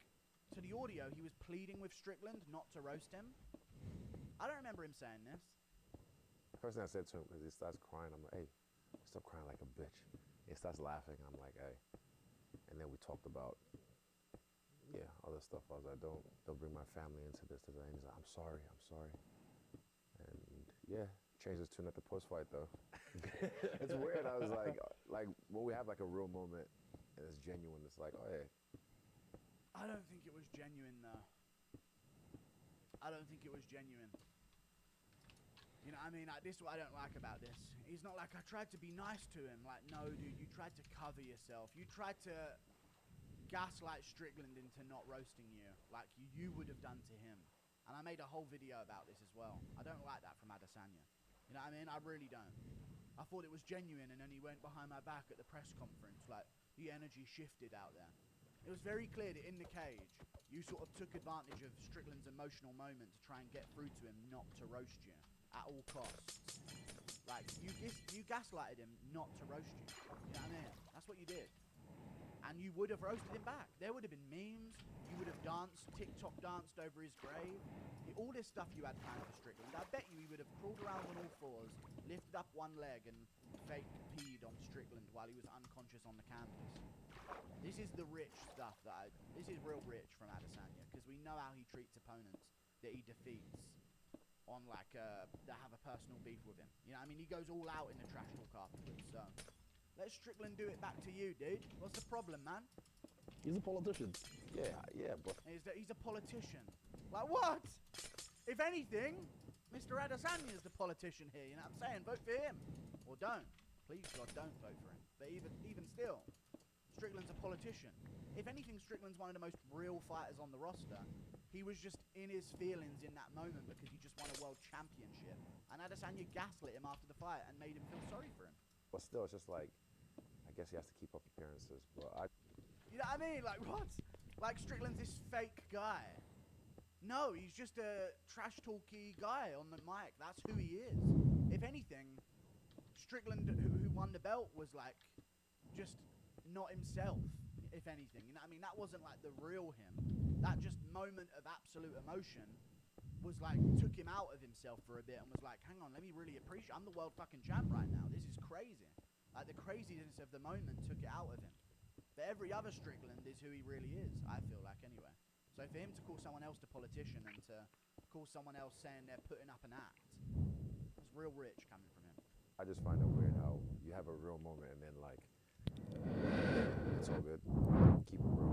to the audio, he was pleading with Strickland not to roast him. I don't remember him saying this. First thing I said to him, because he starts crying, I'm like, hey, stop crying like a bitch. He starts laughing, I'm like, hey. And then we talked about, yeah, other stuff. I was like, don't bring my family into this today. And he's like, I'm sorry. And yeah, changed his tune at the post-fight though. It's weird. I was like when we have like a real moment and it's genuine, it's like, oh yeah. I don't think it was genuine, though. I don't think it was genuine. You know what I mean? Like, this is what I don't like about this. He's not like, I tried to be nice to him. Like, no, dude, you tried to cover yourself. You tried to gaslight Strickland into not roasting you, like you would have done to him. And I made a whole video about this as well. I don't like that from Adesanya. You know what I mean? I really don't. I thought it was genuine, and then he went behind my back at the press conference. Like, the energy shifted out there. It was very clear that in the cage, you sort of took advantage of Strickland's emotional moment to try and get through to him not to roast you at all costs. Like, you gaslighted him not to roast you. You know what I mean? That's what you did. And you would have roasted him back. There would have been memes. You would have danced, TikTok danced over his grave. All this stuff you had planned for Strickland. I bet you he would have crawled around on all fours, lifted up one leg, and fake peed on Strickland while he was unconscious on the canvas. This is the rich stuff this is real rich from Adesanya, because we know how he treats opponents that he defeats on, like, that have a personal beef with him. You know what I mean? He goes all out in the trash talk afterwards, so let Strickland do it back to you, dude. What's the problem, man? He's a politician. Yeah, but He's a politician. Like, what? If anything, Mr. Adesanya is the politician here, you know what I'm saying? Vote for him. Or don't. Please, God, don't vote for him. But even still, Strickland's a politician. If anything, Strickland's one of the most real fighters on the roster. He was just in his feelings in that moment because he just won a world championship. And Adesanya gaslit him after the fight and made him feel sorry for him. But still, it's just like, I guess he has to keep up appearances. But You know what I mean? Like, what? Like, Strickland's this fake guy. No, he's just a trash talky guy on the mic. That's who he is. If anything, Strickland, who won the belt, was like just not himself. If anything, you know what I mean? That wasn't like the real him. That just moment of absolute emotion was like took him out of himself for a bit and was like, hang on, let me really appreciate. I'm the world fucking champ right now. This is crazy. Like, the craziness of the moment took it out of him. But every other Strickland is who he really is. I feel like, anyway. So for him to call someone else a politician and to call someone else saying they're putting up an act, that's real rich coming from him. I just find it weird how you have a real moment and then, like, it's all good. Keep it real.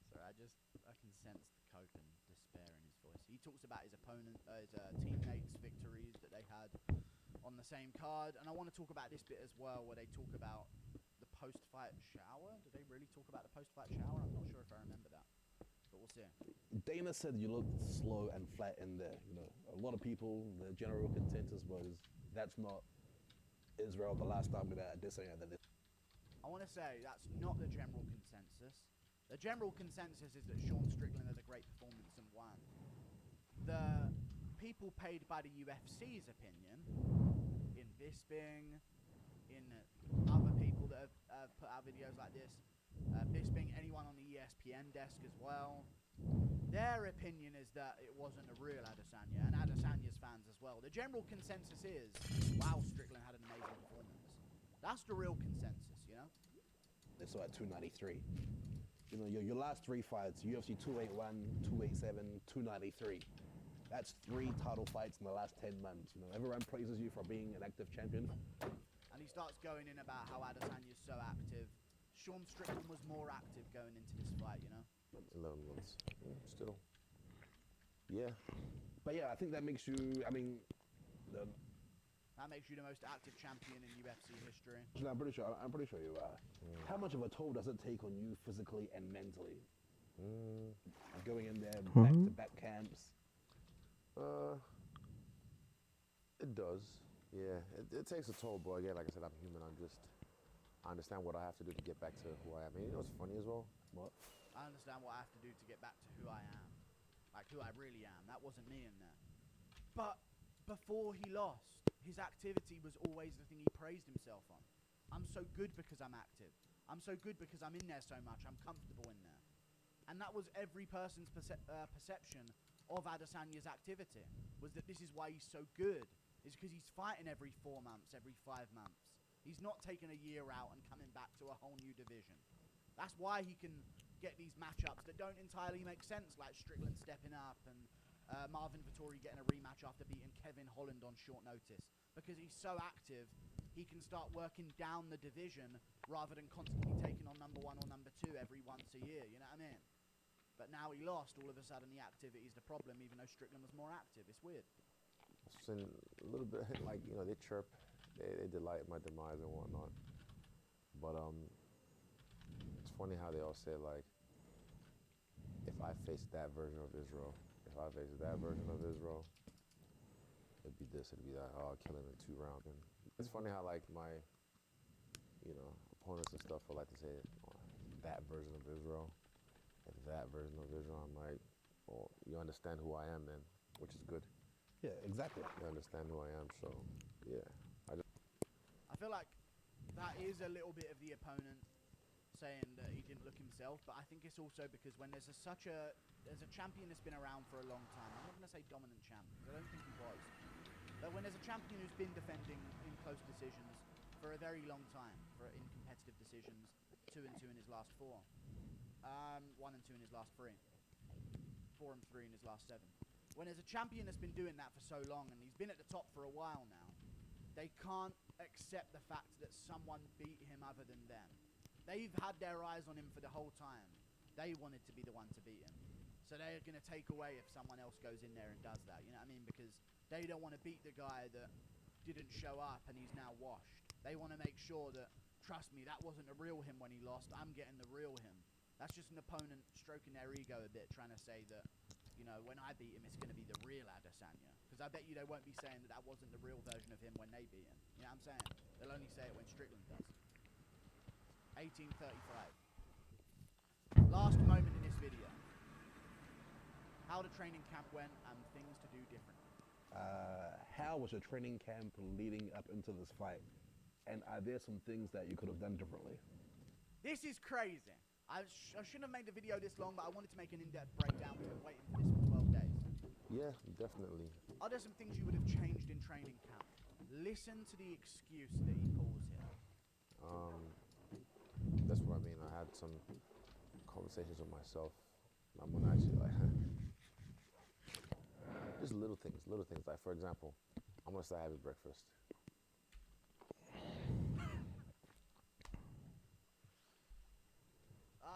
Sorry, I can sense the cope and despair in his voice. He talks about his opponent, his teammates' victories that they had on the same card, and I want to talk about this bit as well, where they talk about the post-fight shower. Did they really talk about the post-fight shower? I'm not sure if I remember that, but we'll see. Dana said you looked slow and flat in there. You know, a lot of people, the general consensus was that's not Israel the last time with that Adesanya. I want to say that's not the general consensus. The general consensus is that Sean Strickland had a great performance and won. The people paid by the UFC's opinion Bisping, in other people that have put out videos like this. Bisping, anyone on the ESPN desk as well. Their opinion is that it wasn't a real Adesanya, and Adesanya's fans as well. The general consensus is, wow, Strickland had an amazing performance. That's the real consensus, you know? They saw at 293. You know, your last 3 fights, UFC 281, 287, 293. That's 3 title fights in the last 10 months. You know, everyone praises you for being an active champion. And he starts going in about how Adesanya's so active. Sean Strickland was more active going into this fight, you know? 11 months. Still. Yeah. But yeah, I think that makes you, I mean, that makes you the most active champion in UFC history. I'm pretty sure you are. How much of a toll does it take on you physically and mentally? Going in there, back-to-back camps. It does. Yeah, it takes a toll, but again, like I said, I'm human. I understand what I have to do to get back to who I am. And you know what's funny as well? What? I understand what I have to do to get back to who I am. Like, who I really am. That wasn't me in there. But before he lost, his activity was always the thing he praised himself on. I'm so good because I'm active. I'm so good because I'm in there so much. I'm comfortable in there. And that was every person's perception of Adesanya's activity, was that this is why he's so good. It's because he's fighting every 4 months, every 5 months. He's not taking a year out and coming back to a whole new division. That's why he can get these matchups that don't entirely make sense, like Strickland stepping up and Marvin Vettori getting a rematch after beating Kevin Holland on short notice. Because he's so active, he can start working down the division rather than constantly taking on number 1 or number 2 every once a year, you know what I mean? But now he lost, all of a sudden the activity is the problem, even though Strickland was more active. It's weird. So a little bit, like, you know, they chirp, they delight my demise and whatnot. But it's funny how they all say, like, if I face that version of Israel, if I face that version of Israel, it'd be this, it'd be that. Oh, I'll kill him in 2 rounds. And it's funny how, like, my, you know, opponents and stuff will like to say that version of Israel, and that version of Israel. I'm like, well, you understand who I am then, which is good. Yeah, exactly. You understand who I am, so yeah. I feel like that is a little bit of the opponent saying that he didn't look himself, but I think it's also because when there's a champion that's been around for a long time. I'm not going to say dominant champ, because I don't think he was. But when there's a champion who's been defending in close decisions for a very long time, in competitive decisions, 2-2 in his last 4, 1-2 in his last 3, 4-3 in his last 7. When there's a champion that's been doing that for so long, and he's been at the top for a while now, they can't accept the fact that someone beat him other than them. They've had their eyes on him for the whole time. They wanted to be the one to beat him. So they're going to take away if someone else goes in there and does that, you know what I mean? Because they don't want to beat the guy that didn't show up and he's now washed. They want to make sure that, trust me, that wasn't the real him when he lost. I'm getting the real him. That's just an opponent stroking their ego a bit, trying to say that, you know, when I beat him, it's going to be the real Adesanya. Because I bet you they won't be saying that that wasn't the real version of him when they beat him. You know what I'm saying? They'll only say it when Strickland does. 1835. Last moment in this video. How the training camp went and things to do differently. How was your training camp leading up into this fight? And are there some things that you could have done differently? This is crazy. I shouldn't have made the video this long, but I wanted to make an in-depth breakdown. We've been waiting for this for 12 days. Yeah, definitely. Are there some things you would have changed in training camp? Listen to the excuse that he pulls here. That's what I mean. I had some conversations with myself. I'm gonna actually, like, just little things. Like, for example, I'm gonna start having breakfast.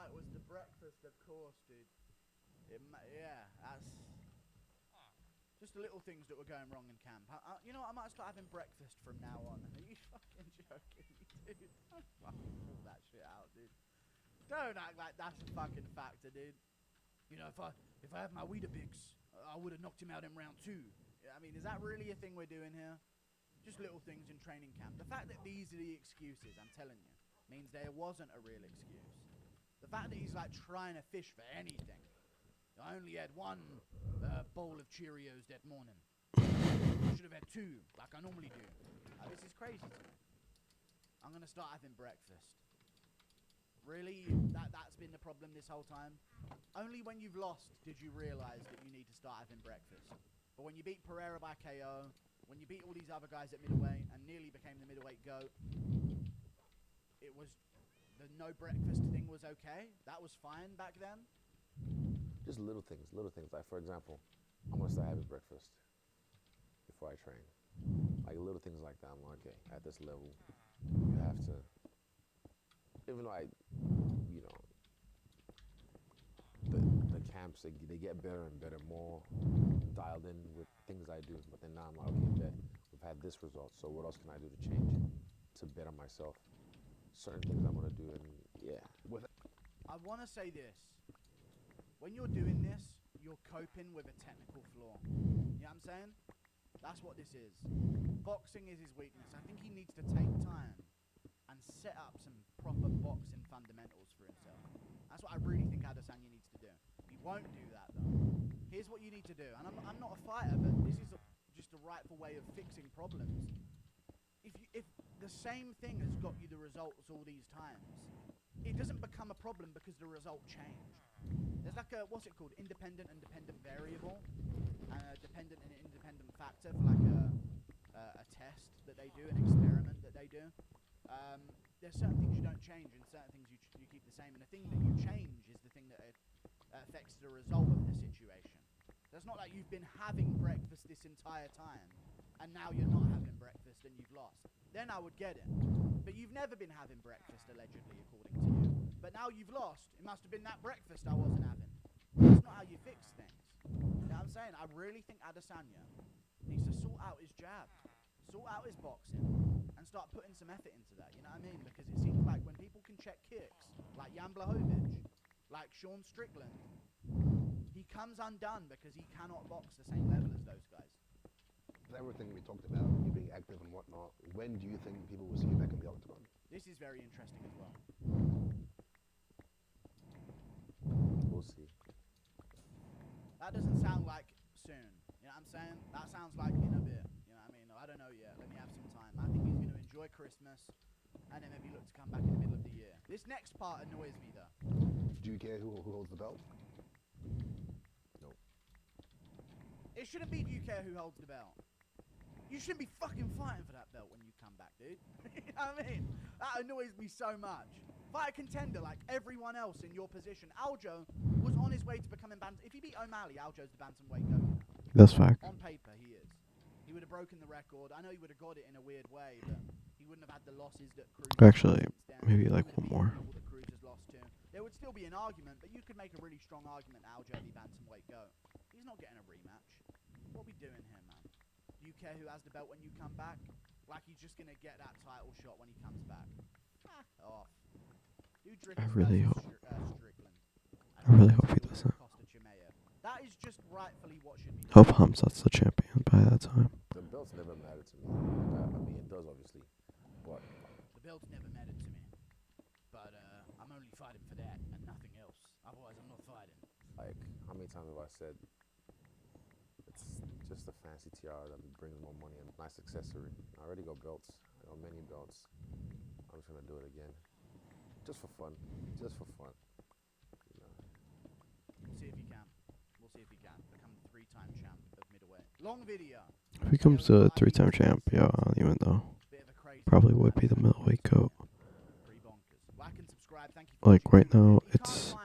It was the breakfast, of course, dude. Yeah, that's just the little things that were going wrong in camp. You know what, I might start having breakfast from now on. Are you fucking joking me, dude? Don't fucking pull that shit out, dude. Don't act like that's a fucking factor, dude. You know, if I had my Weetabix, I would have knocked him out in round 2. I mean, is that really a thing we're doing here? Just little things in training camp. The fact that these are the excuses, I'm telling you, means there wasn't a real excuse. The fact that he's like trying to fish for anything. I only had 1 bowl of Cheerios that morning. I should have had 2, like I normally do. This is crazy to me. I'm gonna start having breakfast. Really? That's been the problem this whole time? Only when you've lost did you realise that you need to start having breakfast. But when you beat Pereira by KO, when you beat all these other guys at middleweight and nearly became the middleweight GOAT, it was... the no breakfast thing was okay? That was fine back then? Just little things. Like, for example, I'm going to start having breakfast before I train. Like, little things like that. I'm like, okay, at this level, you have to... Even though the camps, they get better and better, more dialed in with things I do. But then now I'm like, okay, we've had this result, so what else can I do to change to better myself? Certain things I'm gonna do, and yeah. I want to say this. When you're doing this, you're coping with a technical flaw. You know what I'm saying? That's what this is. Boxing is his weakness. I think he needs to take time and set up some proper boxing fundamentals for himself. That's what I really think Adesanya needs to do. He won't do that, though. Here's what you need to do. And I'm not a fighter, but this is just a rightful way of fixing problems. If the same thing has got you the results all these times, it doesn't become a problem because the result changed. There's like a, what's it called, independent and dependent variable, and a dependent and independent factor for like a test that they do, an experiment that they do. There's certain things you don't change and certain things you keep the same, and the thing that you change is the thing that affects the result of the situation. So it's not like you've been having breakfast this entire time and now you're not having breakfast and you've lost. Then I would get it. But you've never been having breakfast, allegedly, according to you. But now you've lost. It must have been that breakfast I wasn't having. That's not how you fix things. You know what I'm saying? I really think Adesanya needs to sort out his jab, sort out his boxing, and start putting some effort into that, you know what I mean? Because it seems like when people can check kicks, like Jan Blachowicz, like Sean Strickland, he comes undone because he cannot box the same level as those guys. Everything we talked about, you being active and whatnot, when do you think people will see you back in the octagon? This is very interesting as well. We'll see. That doesn't sound like soon, you know what I'm saying? That sounds like in a bit, you know what I mean? I don't know yet, let me have some time. I think he's going to enjoy Christmas, and then maybe look to come back in the middle of the year. This next part annoys me though. Do you care who holds the belt? No. It shouldn't be, do you care who holds the belt? You shouldn't be fucking fighting for that belt when you come back, dude. You know what I mean? That annoys me so much. Fight a contender like everyone else in your position. Aljo was on his way to becoming bantam. If he beat O'Malley, Aljo's the bantamweight GOAT. That's fact. On paper, he is. He would have broken the record. I know he would have got it in a weird way, but he wouldn't have had the losses that Cruz Actually, maybe like one more. that Cruz has lost to. There would still be an argument, but you could make a really strong argument Aljo be bantamweight GOAT. He's not getting a rematch. What are we doing here, man? Do you care who has the belt when you come back? Like he's just going to get that title shot when he comes back. Fuck off. I really hope he doesn't. That is just rightfully what should be. Hope Hamzat's the champion by that time. The belt's never mattered to me. I mean, it does obviously, but the belt's never mattered to me. But I'm only fighting for that and nothing else. Otherwise, I'm not fighting. Like, how many times have I said it's just a fancy tiara that brings more money and nice accessory? I already got belts. I got many belts. I'm just gonna do it again, just for fun. Just for fun. You know. We'll see if he can. We'll see if he can become the 3-time champ of middleweight. Long video. If he comes to a 3-time champ, yeah, I don't even know. Probably would be the middleweight GOAT. Like right now, it's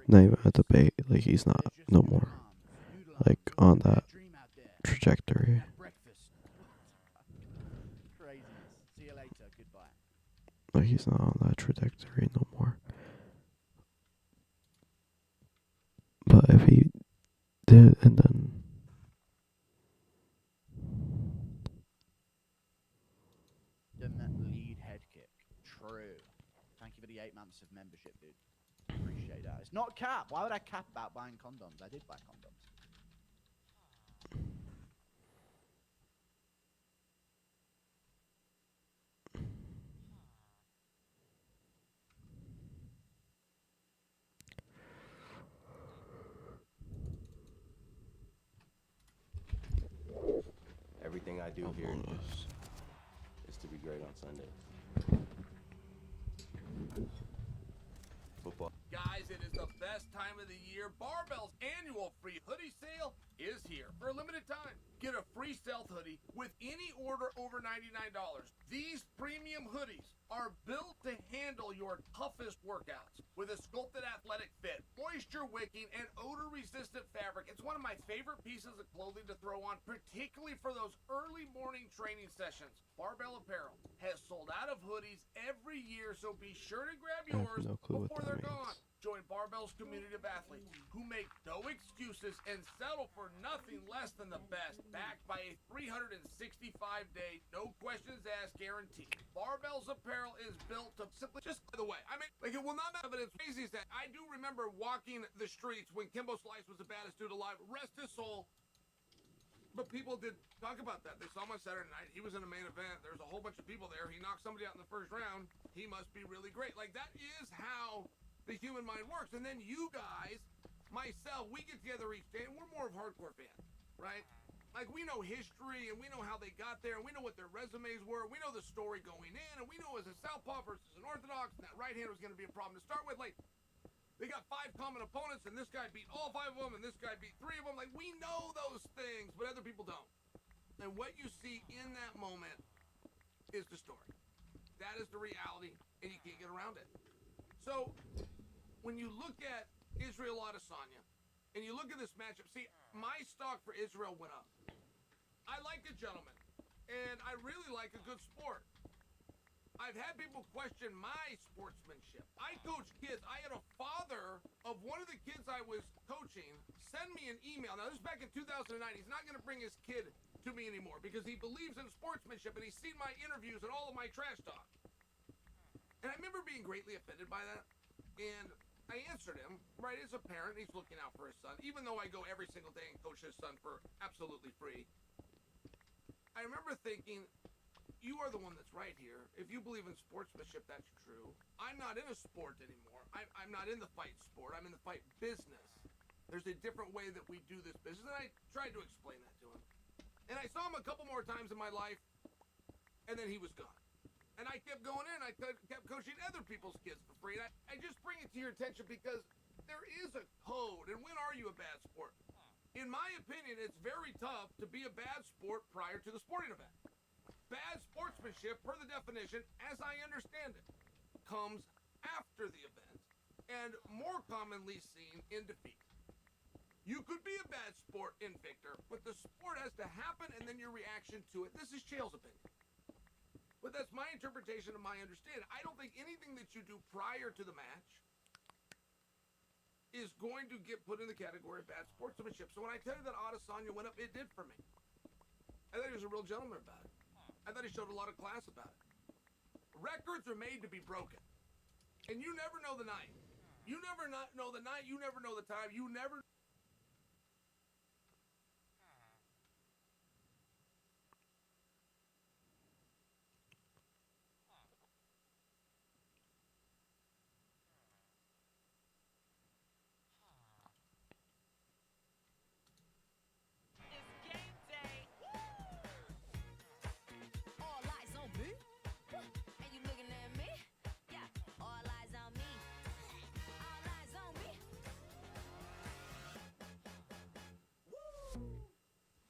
not even a debate. Like he's not no more. Like on that trajectory. See you later. Goodbye. Like he's not on that trajectory no more. But if he did, and then the lead head kick. True. Thank you for the 8 months of membership, dude. Appreciate that. It's not cap. Why would I cap about buying condoms? I did buy condoms. Everything I do here to be great on Sunday. Football. Guys, it is the best time of the year. Barbell's annual free hoodie sale is here for a limited time. Get a free stealth hoodie with any order over $99. These premium hoodies are built to handle your toughest workouts with a sculpted athletic fit, moisture wicking, and odor resistant fabric. It's one of my favorite pieces of clothing to throw on, particularly for those early morning training sessions. Barbell Apparel has sold out of hoodies every year, so be sure to grab I have yours no clue what before that they're means. gone. Join Barbell's community of athletes who make no excuses and settle for nothing less than the best, backed by a 365-day, no questions asked guarantee. Barbell's apparel is built to simply, just by the way, I mean, like, it will not have evidence. Crazy is that I do remember walking the streets when Kimbo Slice was the baddest dude alive. Rest his soul. But people did talk about that. They saw him on Saturday night. He was in a main event. There's a whole bunch of people there. He knocked somebody out in the first round. He must be really great. Like, that is how the human mind works. And then you guys, myself, we get together each day, and we're more of hardcore fans, right? Like, we know history, and we know how they got there, and we know what their resumes were. We know the story going in, and we know as a southpaw versus an orthodox, and that right hand was going to be a problem to start with. Like, they got 5 common opponents, and this guy beat all 5 of them, and this guy beat 3 of them. Like, we know those things, but other people don't. And what you see in that moment is the story. That is the reality, and you can't get around it. So, when you look at Israel Adesanya, and you look at this matchup, see, my stock for Israel went up. I like the gentleman, and I really like a good sport. I've had people question my sportsmanship. I coach kids. I had a father of one of the kids I was coaching send me an email. Now, this is back in 2009. He's not going to bring his kid to me anymore because he believes in sportsmanship, and he's seen my interviews and all of my trash talk. And I remember being greatly offended by that. And I answered him, right, as a parent, he's looking out for his son, even though I go every single day and coach his son for absolutely free. I remember thinking, you are the one that's right here. If you believe in sportsmanship, that's true. I'm not in a sport anymore. I'm not in the fight sport. I'm in the fight business. There's a different way that we do this business, and I tried to explain that to him. And I saw him a couple more times in my life, and then he was gone. And I kept going in, I kept coaching other people's kids for free. And I just bring it to your attention because there is a code. And when are you a bad sport? In my opinion, it's very tough to be a bad sport prior to the sporting event. Bad sportsmanship, per the definition, as I understand it, comes after the event and more commonly seen in defeat. You could be a bad sport in victor, but the sport has to happen and then your reaction to it. This is Chael's opinion. But that's my interpretation of my understanding. I don't think anything that you do prior to the match is going to get put in the category of bad sportsmanship. So when I tell you that Adesanya went up, it did for me. I thought he was a real gentleman about it. I thought he showed a lot of class about it. Records are made to be broken. And you never know the night. You never know the night. You never know the time. You never...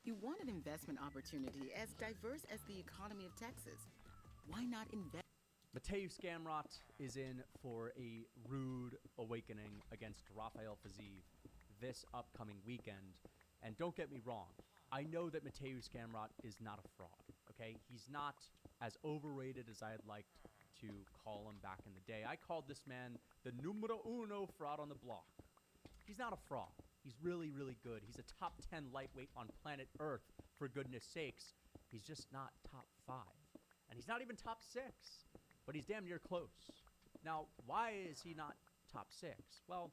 You want an investment opportunity as diverse as the economy of Texas. Why not invest? Mateusz Gamrot is in for a rude awakening against Rafael Fiziev this upcoming weekend. And don't get me wrong, I know that Mateusz Gamrot is not a fraud, okay? He's not as overrated as I'd like to call him back in the day. I called this man the numero uno fraud on the block. He's not a fraud. He's really, really good. He's a top 10 lightweight on planet Earth, for goodness sakes. He's just not top 5. And he's not even top 6, but he's damn near close. Now, why is he not top 6? Well,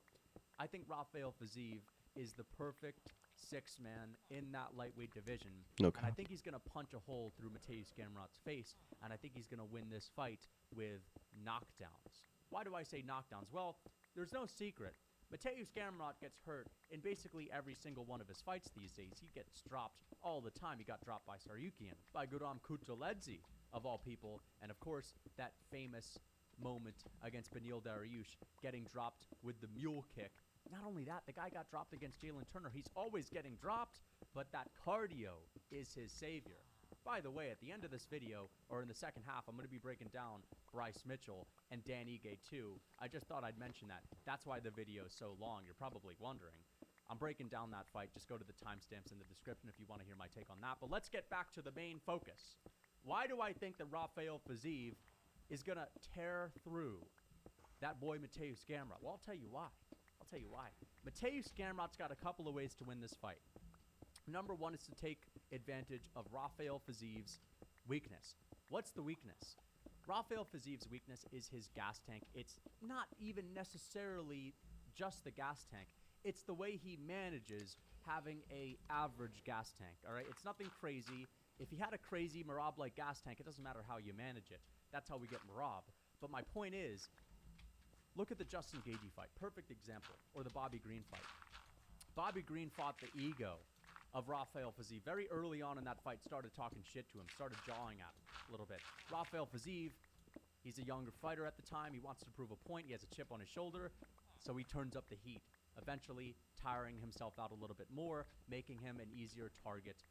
I think Rafael Fiziev is the perfect 6-man in that lightweight division. Okay. And I think he's going to punch a hole through Mateusz Gamrot's face, and I think he's going to win this fight with knockdowns. Why do I say knockdowns? Well, there's no secret. Mateusz Gamrot gets hurt in basically every single one of his fights these days. He gets dropped all the time. He got dropped by Saryukian, by Guram Kutluledze, of all people, and of course, that famous moment against Beneil Dariush, getting dropped with the mule kick. Not only that, the guy got dropped against Jalen Turner. He's always getting dropped, but that cardio is his savior. By the way, at the end of this video, or in the second half, I'm going to be breaking down Bryce Mitchell and Dan Ige too. I just thought I'd mention that. That's why the video is so long. You're probably wondering. I'm breaking down that fight. Just go to the timestamps in the description if you want to hear my take on that. But let's get back to the main focus. Why do I think that Rafael Fiziev is going to tear through that boy Mateusz Gamrot? Well, I'll tell you why. Mateusz Gamrot's got a couple of ways to win this fight. Number one is to take advantage of Rafael Fiziev's weakness. What's the weakness? Rafael Fiziev's weakness is his gas tank. It's not even necessarily just the gas tank. It's the way he manages having a average gas tank, all right? It's nothing crazy. If he had a crazy Merab-like gas tank, it doesn't matter how you manage it. That's how we get Merab. But my point is, look at the Justin Gaethje fight. Perfect example. Or the Bobby Green fight. Bobby Green fought the ego of Rafael Fiziev. Very early on in that fight, started talking shit to him, started jawing at him a little bit. Rafael Fiziev, he's a younger fighter at the time. He wants to prove a point. He has a chip on his shoulder, so he turns up the heat, eventually tiring himself out a little bit more, making him an easier target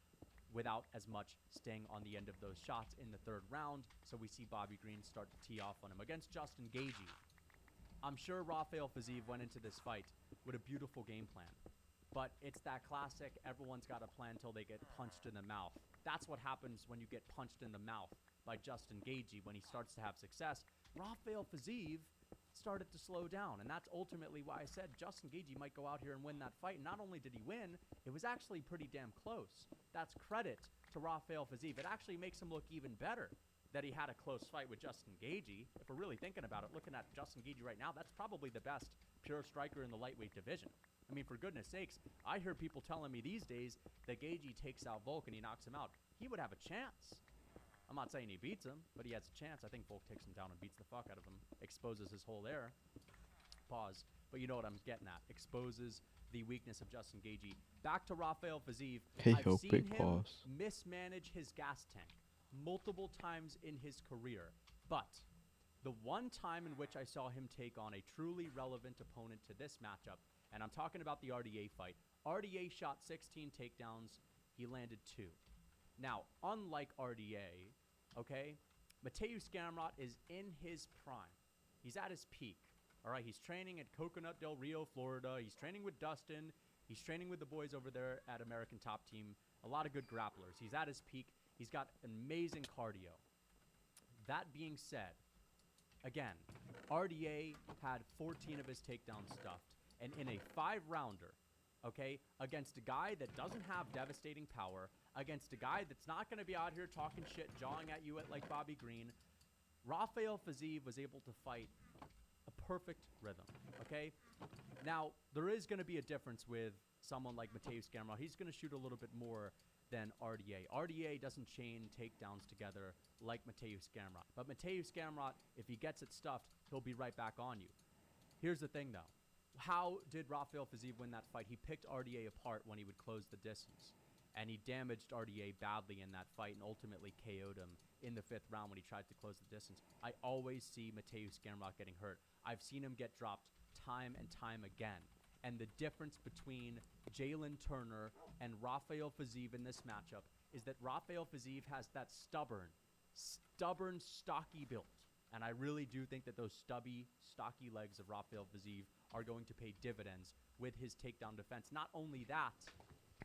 without as much sting on the end of those shots in the third round. So we see Bobby Green start to tee off on him. Against Justin Gaethje, I'm sure Rafael Fiziev went into this fight with a beautiful game plan. But it's that classic, everyone's got a plan until they get punched in the mouth. That's what happens when you get punched in the mouth by Justin Gaethje when he starts to have success. Rafael Fiziev started to slow down, and that's ultimately why I said Justin Gaethje might go out here and win that fight. And not only did he win, it was actually pretty damn close. That's credit to Rafael Fiziev. It actually makes him look even better that he had a close fight with Justin Gaethje. If we're really thinking about it, looking at Justin Gaethje right now, that's probably the best pure striker in the lightweight division. I mean, for goodness sakes, I hear people telling me these days that Gaethje takes out Volk and he knocks him out. He would have a chance. I'm not saying he beats him, but he has a chance. I think Volk takes him down and beats the fuck out of him. Exposes his whole air. Pause. But you know what I'm getting at. Exposes the weakness of Justin Gaethje. Back to Rafael Fiziev. I've seen him mismanage his gas tank multiple times in his career. But the one time in which I saw him take on a truly relevant opponent to this matchup, and I'm talking about the RDA fight. RDA shot 16 takedowns. He landed 2. Now, unlike RDA, okay, Mateusz Gamrot is in his prime. He's at his peak. All right, he's training at Coconut del Rio, Florida. He's training with Dustin. He's training with the boys over there at American Top Team. A lot of good grapplers. He's at his peak. He's got amazing cardio. That being said, again, RDA had 14 of his takedowns stuffed. And in a 5-rounder, okay, against a guy that doesn't have devastating power, against a guy that's not going to be out here talking shit, jawing at you like Bobby Green, Rafael Fiziev was able to fight a perfect rhythm, okay? Now, there is going to be a difference with someone like Mateusz Gamrot. He's going to shoot a little bit more than RDA. RDA doesn't chain takedowns together like Mateusz Gamrot. But Mateusz Gamrot, if he gets it stuffed, he'll be right back on you. Here's the thing, though. How did Rafael Fiziev win that fight? He picked RDA apart when he would close the distance. And he damaged RDA badly in that fight and ultimately KO'd him in the 5th round when he tried to close the distance. I always see Mateusz Gamrot getting hurt. I've seen him get dropped time and time again. And the difference between Jalen Turner and Rafael Fiziev in this matchup is that Rafael Fiziev has that stubborn, stocky build. And I really do think that those stubby, stocky legs of Rafael Fiziev are going to pay dividends with his takedown defense. Not only that,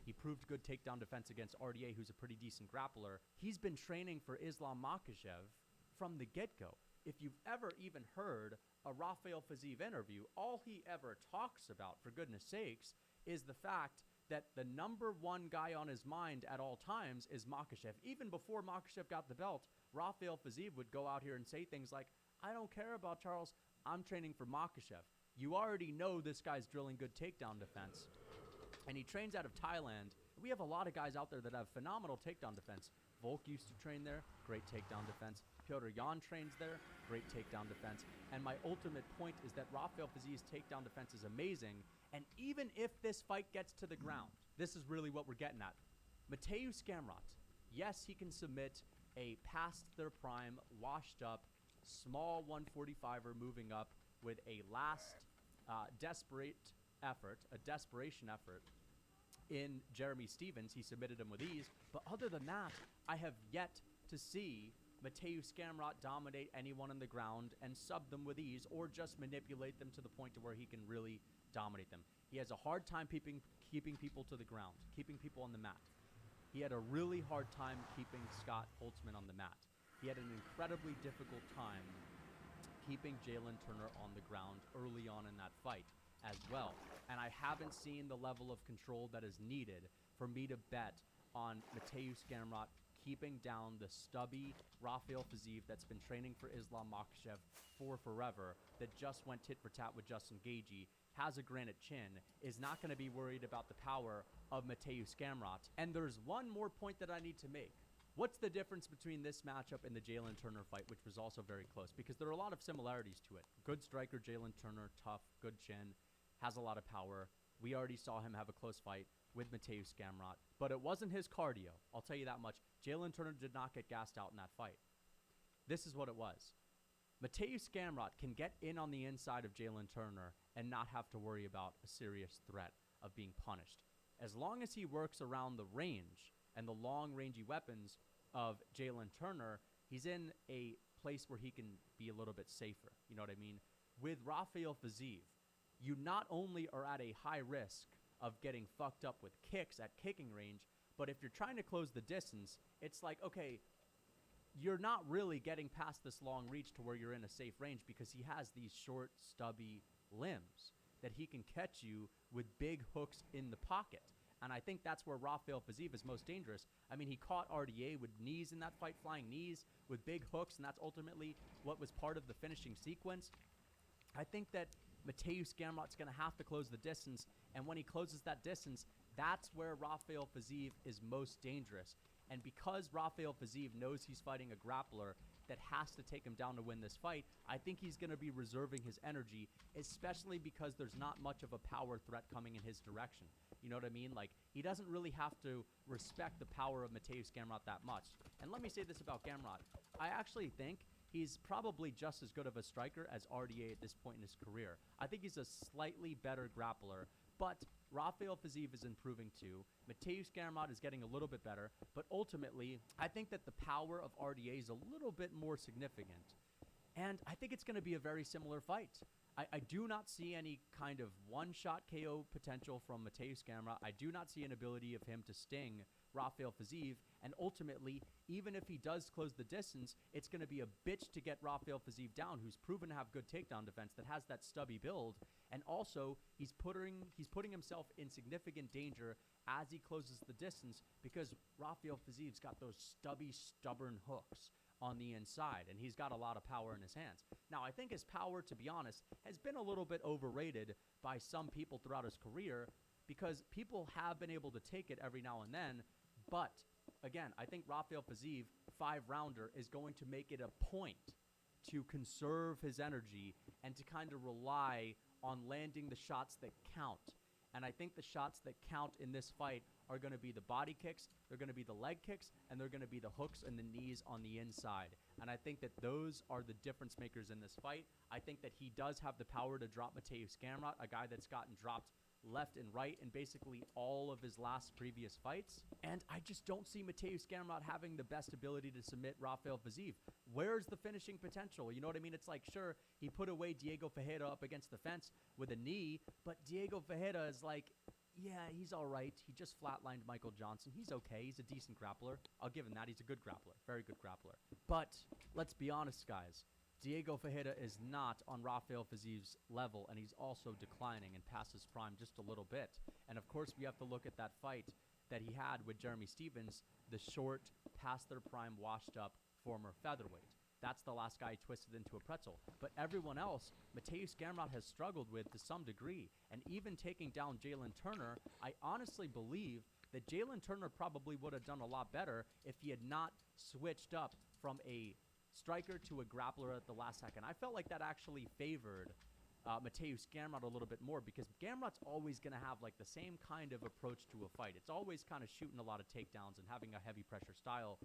he proved good takedown defense against RDA, who's a pretty decent grappler. He's been training for Islam Makhachev from the get-go. If you've ever even heard a Rafael Fiziev interview, all he ever talks about, for goodness sakes, is the fact that the number one guy on his mind at all times is Makhachev. Even before Makhachev got the belt, Rafael Fiziev would go out here and say things like, I don't care about Charles, I'm training for Makhachev. You already know this guy's drilling good takedown defense. And he trains out of Thailand. We have a lot of guys out there that have phenomenal takedown defense. Volk used to train there, great takedown defense. Piotr Jan trains there, great takedown defense. And my ultimate point is that Rafael Fizie's takedown defense is amazing. And even if this fight gets to the ground, this is really what we're getting at. Mateusz Gamrot, yes, he can submit a past their prime, washed up, small 145er moving up with a last desperation effort in Jeremy Stevens. He submitted him with ease. But other than that, I have yet to see Mateusz Gamrot dominate anyone on the ground and sub them with ease, or just manipulate them to the point to where he can really dominate them. He has a hard time keeping people to the ground, keeping people on the mat. He had a really hard time keeping Scott Holtzman on the mat. He had an incredibly difficult time keeping Jalen Turner on the ground early on in that fight as well. And I haven't seen the level of control that is needed for me to bet on Mateusz Gamrot keeping down the stubby Rafael Fiziev that's been training for Islam Makhachev for forever, that just went tit for tat with Justin Gaethje, has a granite chin, is not going to be worried about the power of Mateusz Gamrot. And there's one more point that I need to make. What's the difference between this matchup and the Jalen Turner fight, which was also very close? Because there are a lot of similarities to it. Good striker, Jalen Turner, tough, good chin, has a lot of power. We already saw him have a close fight with Mateusz Gamrot, but it wasn't his cardio. I'll tell you that much. Jalen Turner did not get gassed out in that fight. This is what it was. Mateusz Gamrot can get in on the inside of Jalen Turner and not have to worry about a serious threat of being punished. As long as he works around the range and the long rangy weapons of Jalen Turner, he's in a place where he can be a little bit safer. You know what I mean? With Rafael Fiziev, you not only are at a high risk of getting fucked up with kicks at kicking range, but if you're trying to close the distance, it's like, okay, you're not really getting past this long reach to where you're in a safe range, because he has these short, stubby limbs that he can catch you with big hooks in the pocket. And I think that's where Rafael Fiziev is most dangerous. I mean, he caught RDA with knees in that fight, flying knees with big hooks, and that's ultimately what was part of the finishing sequence. I think that Mateusz Gamrot's going to have to close the distance, and when he closes that distance, that's where Rafael Fiziev is most dangerous. And because Rafael Fiziev knows he's fighting a grappler that has to take him down to win this fight, I think he's going to be reserving his energy, especially because there's not much of a power threat coming in his direction. You know what I mean? Like, he doesn't really have to respect the power of Mateusz Gamrot that much. And let me say this about Gamrot. I actually think he's probably just as good of a striker as RDA at this point in his career. I think he's a slightly better grappler, but Rafael Fiziev is improving too. Mateusz Gamrot is getting a little bit better, but ultimately, I think that the power of RDA is a little bit more significant. And I think it's going to be a very similar fight. I do not see any kind of one-shot KO potential from Mateusz Gamrot. I do not see an ability of him to sting Rafael Fiziev. And ultimately, even if he does close the distance, it's going to be a bitch to get Rafael Fiziev down, who's proven to have good takedown defense, that has that stubby build. And also, he's putting himself in significant danger as he closes the distance, because Rafael Fiziev's got those stubby, stubborn hooks on the inside, and he's got a lot of power in his hands. Now, I think his power, to be honest, has been a little bit overrated by some people throughout his career, because people have been able to take it every now and then. But again, I think Rafael Fiziev, 5-rounder, is going to make it a point to conserve his energy and to kind of rely on landing the shots that count. And I think the shots that count in this fight are going to be the body kicks, they're going to be the leg kicks, and they're going to be the hooks and the knees on the inside. And I think that those are the difference makers in this fight. I think that he does have the power to drop Mateusz Gamrot, a guy that's gotten dropped left and right in basically all of his last previous fights. And I just don't see Mateusz Gamrot having the best ability to submit Rafael Fiziev. Where's the finishing potential? You know what I mean? It's like, sure, he put away Diego Ferreira up against the fence with a knee, but Diego Ferreira is like, yeah, he's all right. He just flatlined Michael Johnson. He's okay. He's a decent grappler. I'll give him that. He's a good grappler. Very good grappler. But let's be honest, guys. Diego Ferreira is not on Rafael Fiziev's level, and he's also declining and past his prime just a little bit. And of course, we have to look at that fight that he had with Jeremy Stevens, the short, past their prime, washed up former featherweight. That's the last guy he twisted into a pretzel. But everyone else, Mateusz Gamrot has struggled with to some degree. And even taking down Jalen Turner, I honestly believe that Jalen Turner probably would have done a lot better if he had not switched up from a striker to a grappler at the last second. I felt like that actually favored Mateusz Gamrot a little bit more, because Gamrot's always going to have like the same kind of approach to a fight. It's always kind of shooting a lot of takedowns and having a heavy pressure style.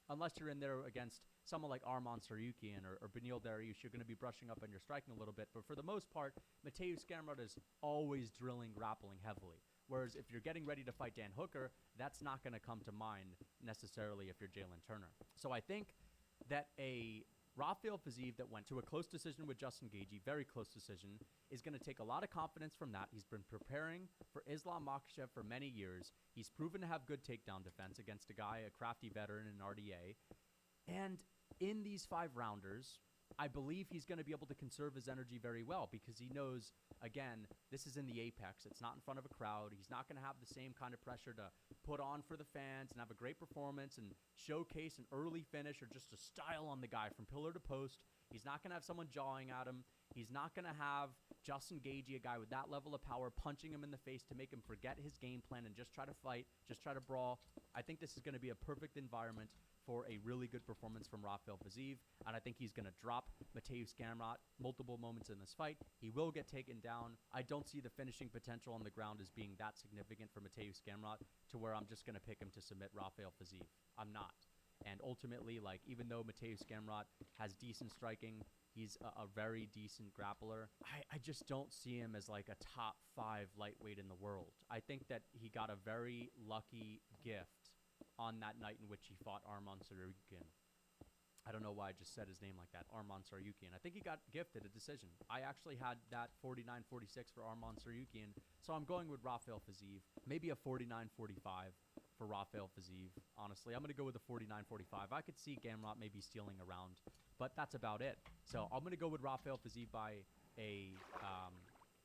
Unless you're in there against someone like Arman Saryukian or Beneil Dariush, you're going to be brushing up and you're striking a little bit. But for the most part, Mateusz Gamrot is always drilling grappling heavily. Whereas if you're getting ready to fight Dan Hooker, that's not going to come to mind necessarily if you're Jalen Turner. So I think that a Rafael Fiziev that went to a close decision with Justin Gaethje, very close decision, is going to take a lot of confidence from that. He's been preparing for Islam Makhachev for many years. He's proven to have good takedown defense against a guy, a crafty veteran in RDA. And in these 5-rounders, I believe he's going to be able to conserve his energy very well, because he knows, again, this is in the apex. It's not in front of a crowd. He's not going to have the same kind of pressure to put on for the fans and have a great performance and showcase an early finish or just a style on the guy from pillar to post. He's not going to have someone jawing at him. He's not going to have Justin Gaethje, a guy with that level of power, punching him in the face to make him forget his game plan and just try to fight, just try to brawl. I think this is going to be a perfect environment for a really good performance from Rafael Fiziev, and I think he's going to drop Mateusz Gamrot multiple moments in this fight. He will get taken down. I don't see the finishing potential on the ground as being that significant for Mateusz Gamrot to where I'm just going to pick him to submit Rafael Fiziev. I'm not. And ultimately, like, even though Mateusz Gamrot has decent striking, he's a very decent grappler, I just don't see him as like a top 5 lightweight in the world. I think that he got a very lucky gift on that night in which he fought Arman Saryukian. I don't know why I just said his name like that, Arman Saryukian. I think he got gifted a decision. I actually had that 49-46 for Arman Saryukian, so I'm going with Rafael Fiziev. Maybe a 49-45 for Rafael Fiziev, honestly. I'm going to go with a 49-45. I could see Gamrot maybe stealing a round, but that's about it. So I'm going to go with Rafael Fiziev by a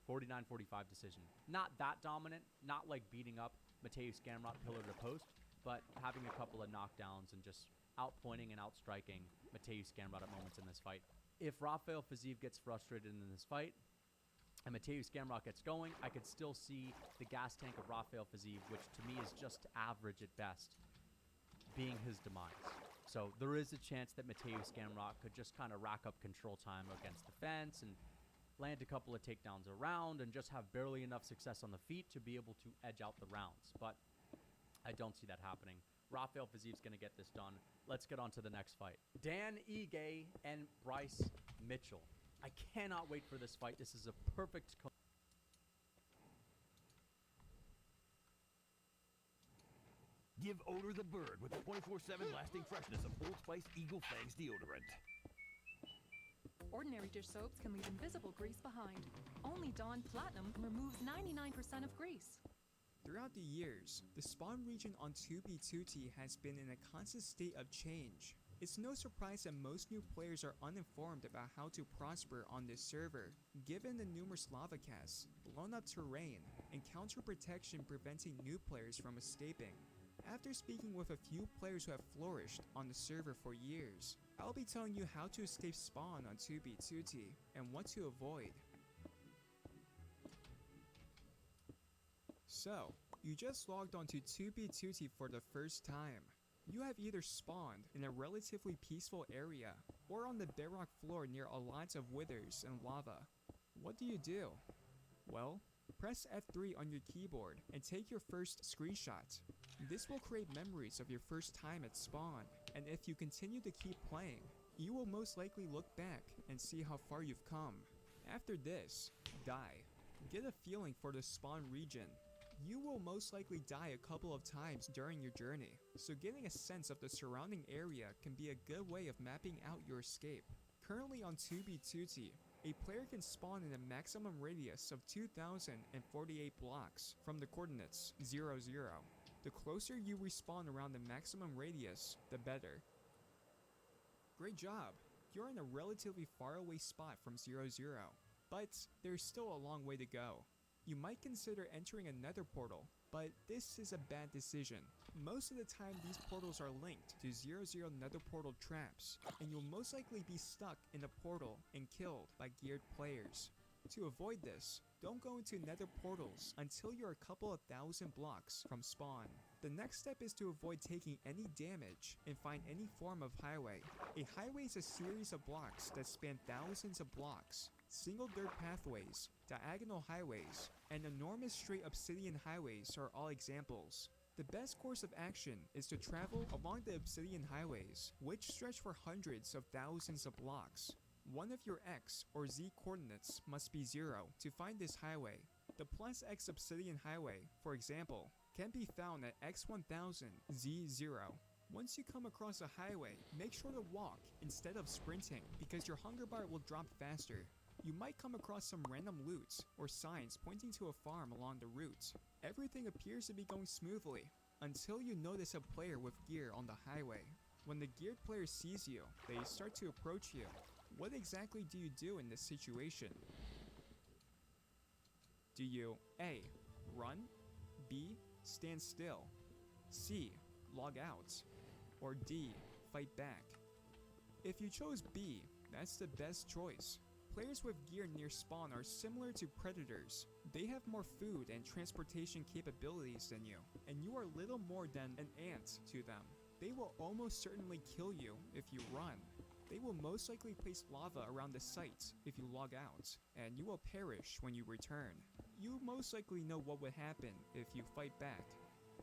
49-45 decision. Not that dominant, not like beating up Mateusz Gamrot pillar to post, but having a couple of knockdowns and just outpointing and outstriking Mateusz Gamrot at moments in this fight. If Rafael Fiziev gets frustrated in this fight and Mateusz Gamrot gets going, I could still see the gas tank of Rafael Fiziev, which to me is just average at best, being his demise. So there is a chance that Mateusz Gamrot could just kind of rack up control time against the fence and land a couple of takedowns around and just have barely enough success on the feet to be able to edge out the rounds. But I don't see that happening. Rafael Fiziev's going to get this done. Let's get on to the next fight. Dan Ige and Bryce Mitchell. I cannot wait for this fight. This is a perfect... Give odor the bird with the 24/7 lasting freshness of Old Spice Eagle Fangs deodorant. Ordinary dish soaps can leave invisible grease behind. Only Dawn Platinum removes 99% of grease. Throughout the years, the spawn region on 2B2T has been in a constant state of change. It's no surprise that most new players are uninformed about how to prosper on this server, given the numerous lava casts, blown up terrain, and counter protection preventing new players from escaping. After speaking with a few players who have flourished on the server for years, I'll be telling you how to escape spawn on 2B2T and what to avoid. So, you just logged onto 2B2T for the first time. You have either spawned in a relatively peaceful area or on the bedrock floor near a lot of withers and lava. What do? Well, press F3 on your keyboard and take your first screenshot. This will create memories of your first time at spawn, and if you continue to keep playing, you will most likely look back and see how far you've come. After this, die. Get a feeling for the spawn region. You will most likely die a couple of times during your journey, so getting a sense of the surrounding area can be a good way of mapping out your escape. Currently on 2B2T, a player can spawn in a maximum radius of 2,048 blocks from the coordinates 0, 0. The closer you respawn around the maximum radius, the better. Great job! You're in a relatively far away spot from 0, 0, but there's still a long way to go. You might consider entering another portal, but this is a bad decision. Most of the time these portals are linked to 0, 0 nether portal traps, and you'll most likely be stuck in a portal and killed by geared players. To avoid this, Don't go into nether portals until you're a couple of thousand blocks from spawn. The next step is to avoid taking any damage and find any form of highway. A highway is a series of blocks that span thousands of blocks. Single dirt pathways, diagonal highways, and enormous straight obsidian highways are all examples. The best course of action is to travel along the obsidian highways, which stretch for hundreds of thousands of blocks. One of your x or z coordinates must be 0 to find this highway. The plus x obsidian highway, for example, can be found at x1000 z0. Once you come across a highway, make sure to walk instead of sprinting because your hunger bar will drop faster. You might come across some random loot or signs pointing to a farm along the route. Everything appears to be going smoothly until you notice a player with gear on the highway. When the geared player sees you, they start to approach you. What exactly do you do in this situation? Do you A. Run, B. Stand still, C. Log out, or D. Fight back? If you chose B, that's the best choice. Players with gear near spawn are similar to predators. They have more food and transportation capabilities than you, and you are little more than an ant to them. They will almost certainly kill you if you run. They will most likely place lava around the site if you log out, and you will perish when you return. You most likely know what would happen if you fight back.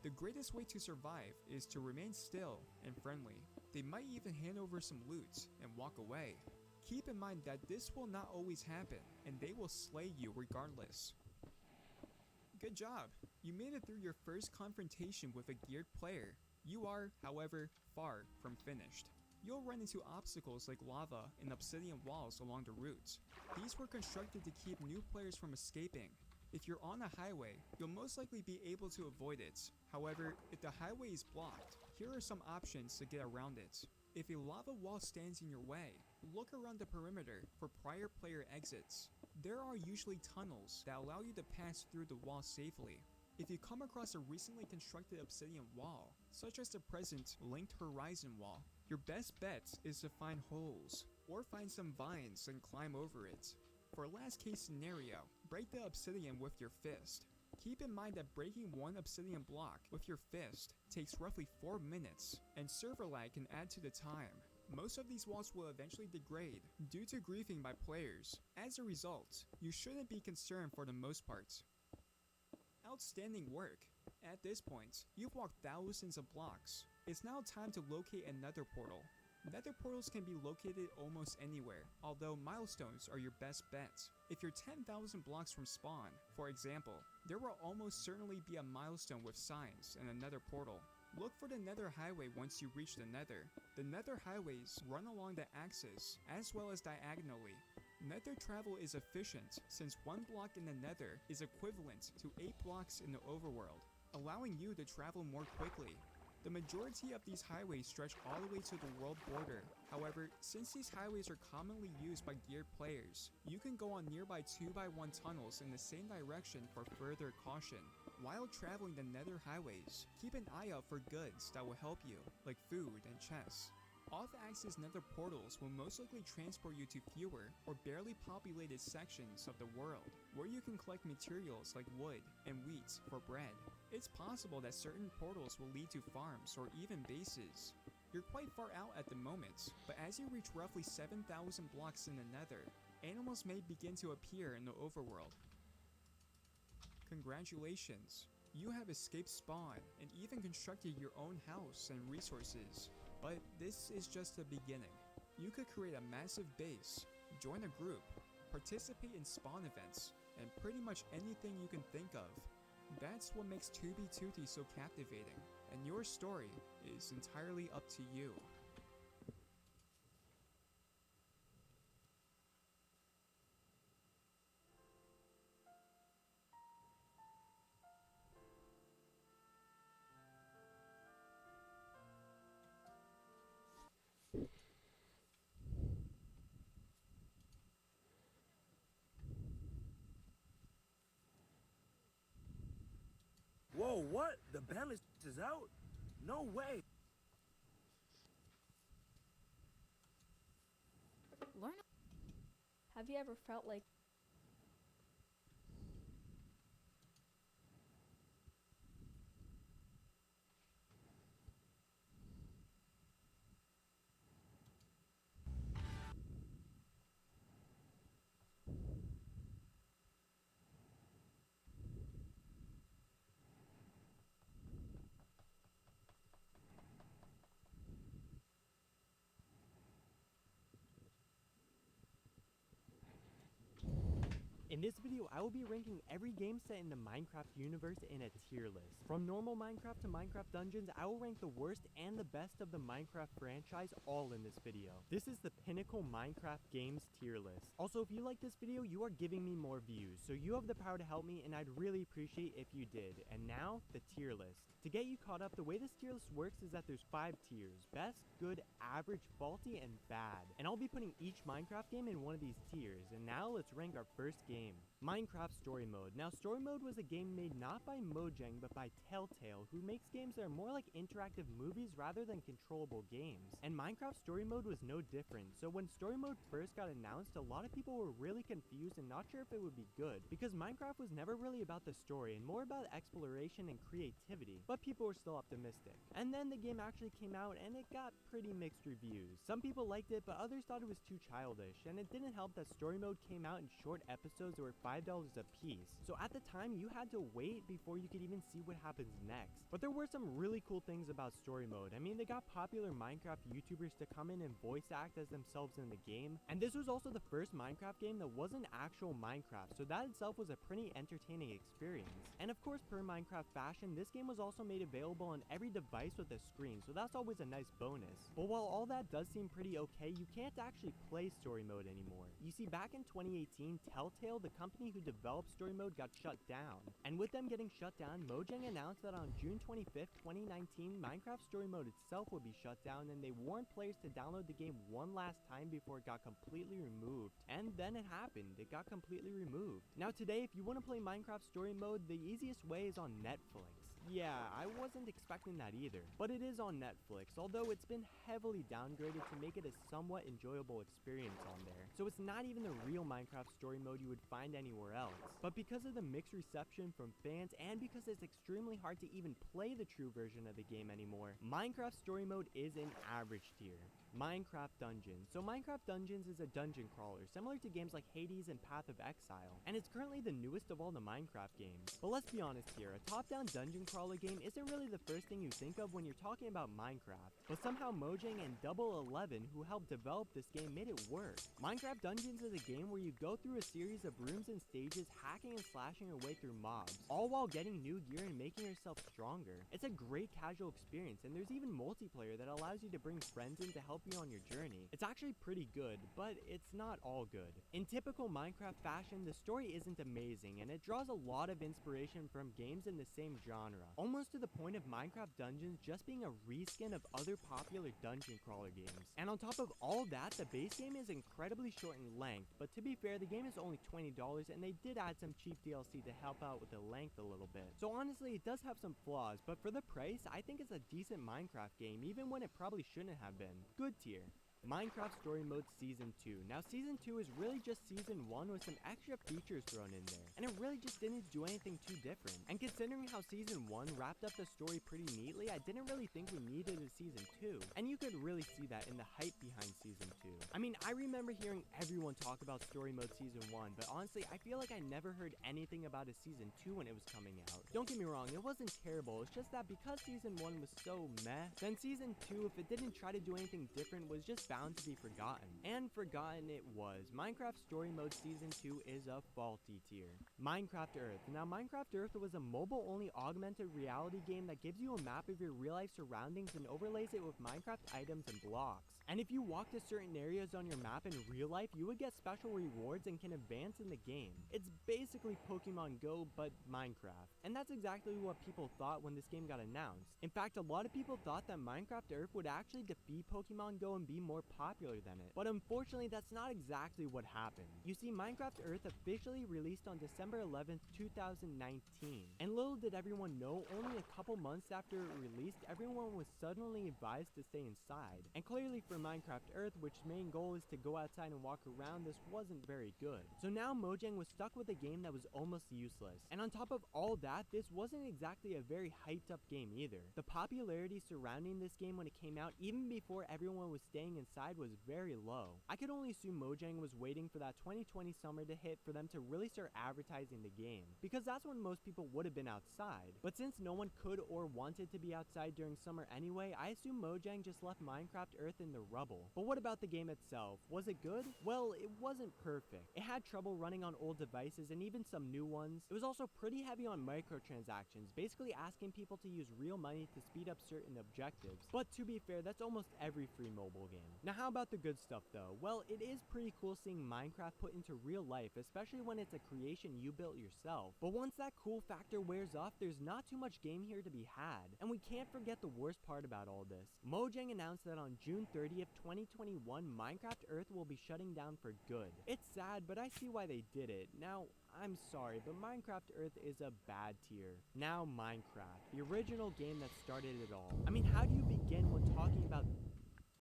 The greatest way to survive is to remain still and friendly. They might even hand over some loot and walk away. Keep in mind that this will not always happen, and they will slay you regardless. Good job! You made it through your first confrontation with a geared player. You are, however, far from finished. You'll run into obstacles like lava and obsidian walls along the route. These were constructed to keep new players from escaping. If you're on a highway, you'll most likely be able to avoid it. However, if the highway is blocked, here are some options to get around it. If a lava wall stands in your way, look around the perimeter for prior player exits. There are usually tunnels that allow you to pass through the wall safely. If you come across a recently constructed obsidian wall, such as the present Linked Horizon wall, your best bet is to find holes, or find some vines and climb over it. For last case scenario, break the obsidian with your fist. Keep in mind that breaking one obsidian block with your fist takes roughly 4 minutes, and server lag can add to the time. Most of these walls will eventually degrade due to griefing by players. As a result, you shouldn't be concerned for the most part. Outstanding work! At this point, you've walked thousands of blocks. It's now time to locate another portal. Nether portals can be located almost anywhere, although milestones are your best bet. If you're 10,000 blocks from spawn, for example, there will almost certainly be a milestone with signs and a nether portal. Look for the nether highway once you reach the nether. The nether highways run along the axis, as well as diagonally. Nether travel is efficient, since 1 block in the nether is equivalent to 8 blocks in the overworld, allowing you to travel more quickly. The majority of these highways stretch all the way to the world border. However, since these highways are commonly used by geared players, you can go on nearby 2x1 tunnels in the same direction for further caution. While traveling the nether highways, keep an eye out for goods that will help you, like food and chests. Off-axis nether portals will most likely transport you to fewer or barely populated sections of the world, where you can collect materials like wood and wheat for bread. It's possible that certain portals will lead to farms or even bases. You're quite far out at the moment, but as you reach roughly 7,000 blocks in the nether, animals may begin to appear in the overworld. Congratulations! You have escaped spawn and even constructed your own house and resources. But this is just the beginning. You could create a massive base, join a group, participate in spawn events, and pretty much anything you can think of. That's what makes 2B2T so captivating, and your story is entirely up to you. Whoa, what? The ban list is out? No way! Have you ever felt like In this video, I will be ranking every game set in the Minecraft universe in a tier list. From normal Minecraft to Minecraft Dungeons, I will rank the worst and the best of the Minecraft franchise all in this video. This is the pinnacle Minecraft games tier list. Also, if you like this video, you are giving me more views, so you have the power to help me, and I'd really appreciate if you did. And now, the tier list. To get you caught up, the way this tier list works is that there's 5 tiers: best, good, average, faulty, and bad. And I'll be putting each Minecraft game in one of these tiers. And now let's rank our first game. Minecraft Story Mode. Now, Story Mode was a game made not by Mojang, but by Telltale, who makes games that are more like interactive movies rather than controllable games. And Minecraft Story Mode was no different. So when Story Mode first got announced, a lot of people were really confused and not sure if it would be good, because Minecraft was never really about the story and more about exploration and creativity, but people were still optimistic. And then the game actually came out and it got pretty mixed reviews. Some people liked it, but others thought it was too childish, and it didn't help that Story Mode came out in short episodes that were $5 a piece. So at the time, you had to wait before you could even see what happens next. But there were some really cool things about Story Mode. I mean, they got popular Minecraft YouTubers to come in and voice act as themselves in the game, and this was also the first Minecraft game that wasn't actual Minecraft, so that itself was a pretty entertaining experience. And of course, per Minecraft fashion, this game was also made available on every device with a screen, so that's always a nice bonus. But while all that does seem pretty okay, you can't actually play Story Mode anymore. You see, back in 2018, Telltale, the company who developed Story Mode, got shut down. And with them getting shut down, Mojang announced that on June 25th, 2019, Minecraft Story Mode itself would be shut down, and they warned players to download the game one last time before it got completely removed. And then it happened. It got completely removed. Now today, if you want to play Minecraft Story Mode, the easiest way is on Netflix. Yeah, I wasn't expecting that either, but it is on Netflix, although it's been heavily downgraded to make it a somewhat enjoyable experience on there. So it's not even the real Minecraft Story Mode you would find anywhere else. But because of the mixed reception from fans, and because it's extremely hard to even play the true version of the game anymore, Minecraft Story Mode is in average tier. Minecraft Dungeons. So Minecraft Dungeons is a dungeon crawler, similar to games like Hades and Path of Exile, and it's currently the newest of all the Minecraft games. But let's be honest here, a top-down dungeon crawler game isn't really the first thing you think of when you're talking about Minecraft, but somehow Mojang and Double 11, who helped develop this game, made it work. Minecraft Dungeons is a game where you go through a series of rooms and stages, hacking and slashing your way through mobs, all while getting new gear and making yourself stronger. It's a great casual experience, and there's even multiplayer that allows you to bring friends in to help you on your journey. It's actually pretty good, but it's not all good. In typical Minecraft fashion, the story isn't amazing, and it draws a lot of inspiration from games in the same genre, almost to the point of Minecraft Dungeons just being a reskin of other popular dungeon crawler games. And on top of all that, the base game is incredibly short in length, but to be fair, the game is only $20, and they did add some cheap DLC to help out with the length a little bit. So honestly, it does have some flaws, but for the price, I think it's a decent Minecraft game, even when it probably shouldn't have been. Good tier. Minecraft Story Mode Season 2. Now, Season 2 is really just Season 1 with some extra features thrown in there, and it really just didn't do anything too different. And considering how Season 1 wrapped up the story pretty neatly, I didn't really think we needed a Season 2. And you could really see that in the hype behind Season 2. I mean, I remember hearing everyone talk about Story Mode Season 1, but honestly, I feel like I never heard anything about a Season 2 when it was coming out. Don't get me wrong, it wasn't terrible, it's just that because Season 1 was so meh, then Season 2, if it didn't try to do anything different, was just bound to be forgotten. And forgotten it was. Minecraft Story Mode Season 2 is a faulty tier. Minecraft Earth. Now, Minecraft Earth was a mobile-only augmented reality game that gives you a map of your real-life surroundings and overlays it with Minecraft items and blocks. And if you walk to certain areas on your map in real life, you would get special rewards and can advance in the game. It's basically Pokemon Go, but Minecraft. And that's exactly what people thought when this game got announced. In fact, a lot of people thought that Minecraft Earth would actually defeat Pokemon Go and be more popular than it. But unfortunately, that's not exactly what happened. You see, Minecraft Earth officially released on December 11th, 2019. And little did everyone know, only a couple months after it released, everyone was suddenly advised to stay inside. And clearly for Minecraft Earth, which main goal is to go outside and walk around, this wasn't very good. So now Mojang was stuck with a game that was almost useless. And on top of all that, this wasn't exactly a very hyped up game either. The popularity surrounding this game when it came out, even before everyone was staying inside, was very low. I could only assume Mojang was waiting for that 2020 summer to hit for them to really start advertising the game, because that's when most people would have been outside. But since no one could or wanted to be outside during summer anyway, I assume Mojang just left Minecraft Earth in the rubble. But what about the game itself? Was it good? Well, it wasn't perfect. It had trouble running on old devices and even some new ones. It was also pretty heavy on microtransactions, basically asking people to use real money to speed up certain objectives. But to be fair, that's almost every free mobile game. Now how about the good stuff though? Well, it is pretty cool seeing Minecraft put into real life, especially when it's a creation you built yourself. But once that cool factor wears off, there's not too much game here to be had. And we can't forget the worst part about all this. Mojang announced that on June 30th, 2021, Minecraft Earth will be shutting down for good. It's sad, but I see why they did it. Now, I'm sorry, but Minecraft Earth is a bad tier. Now Minecraft, the original game that started it all. I mean, how do you begin when talking about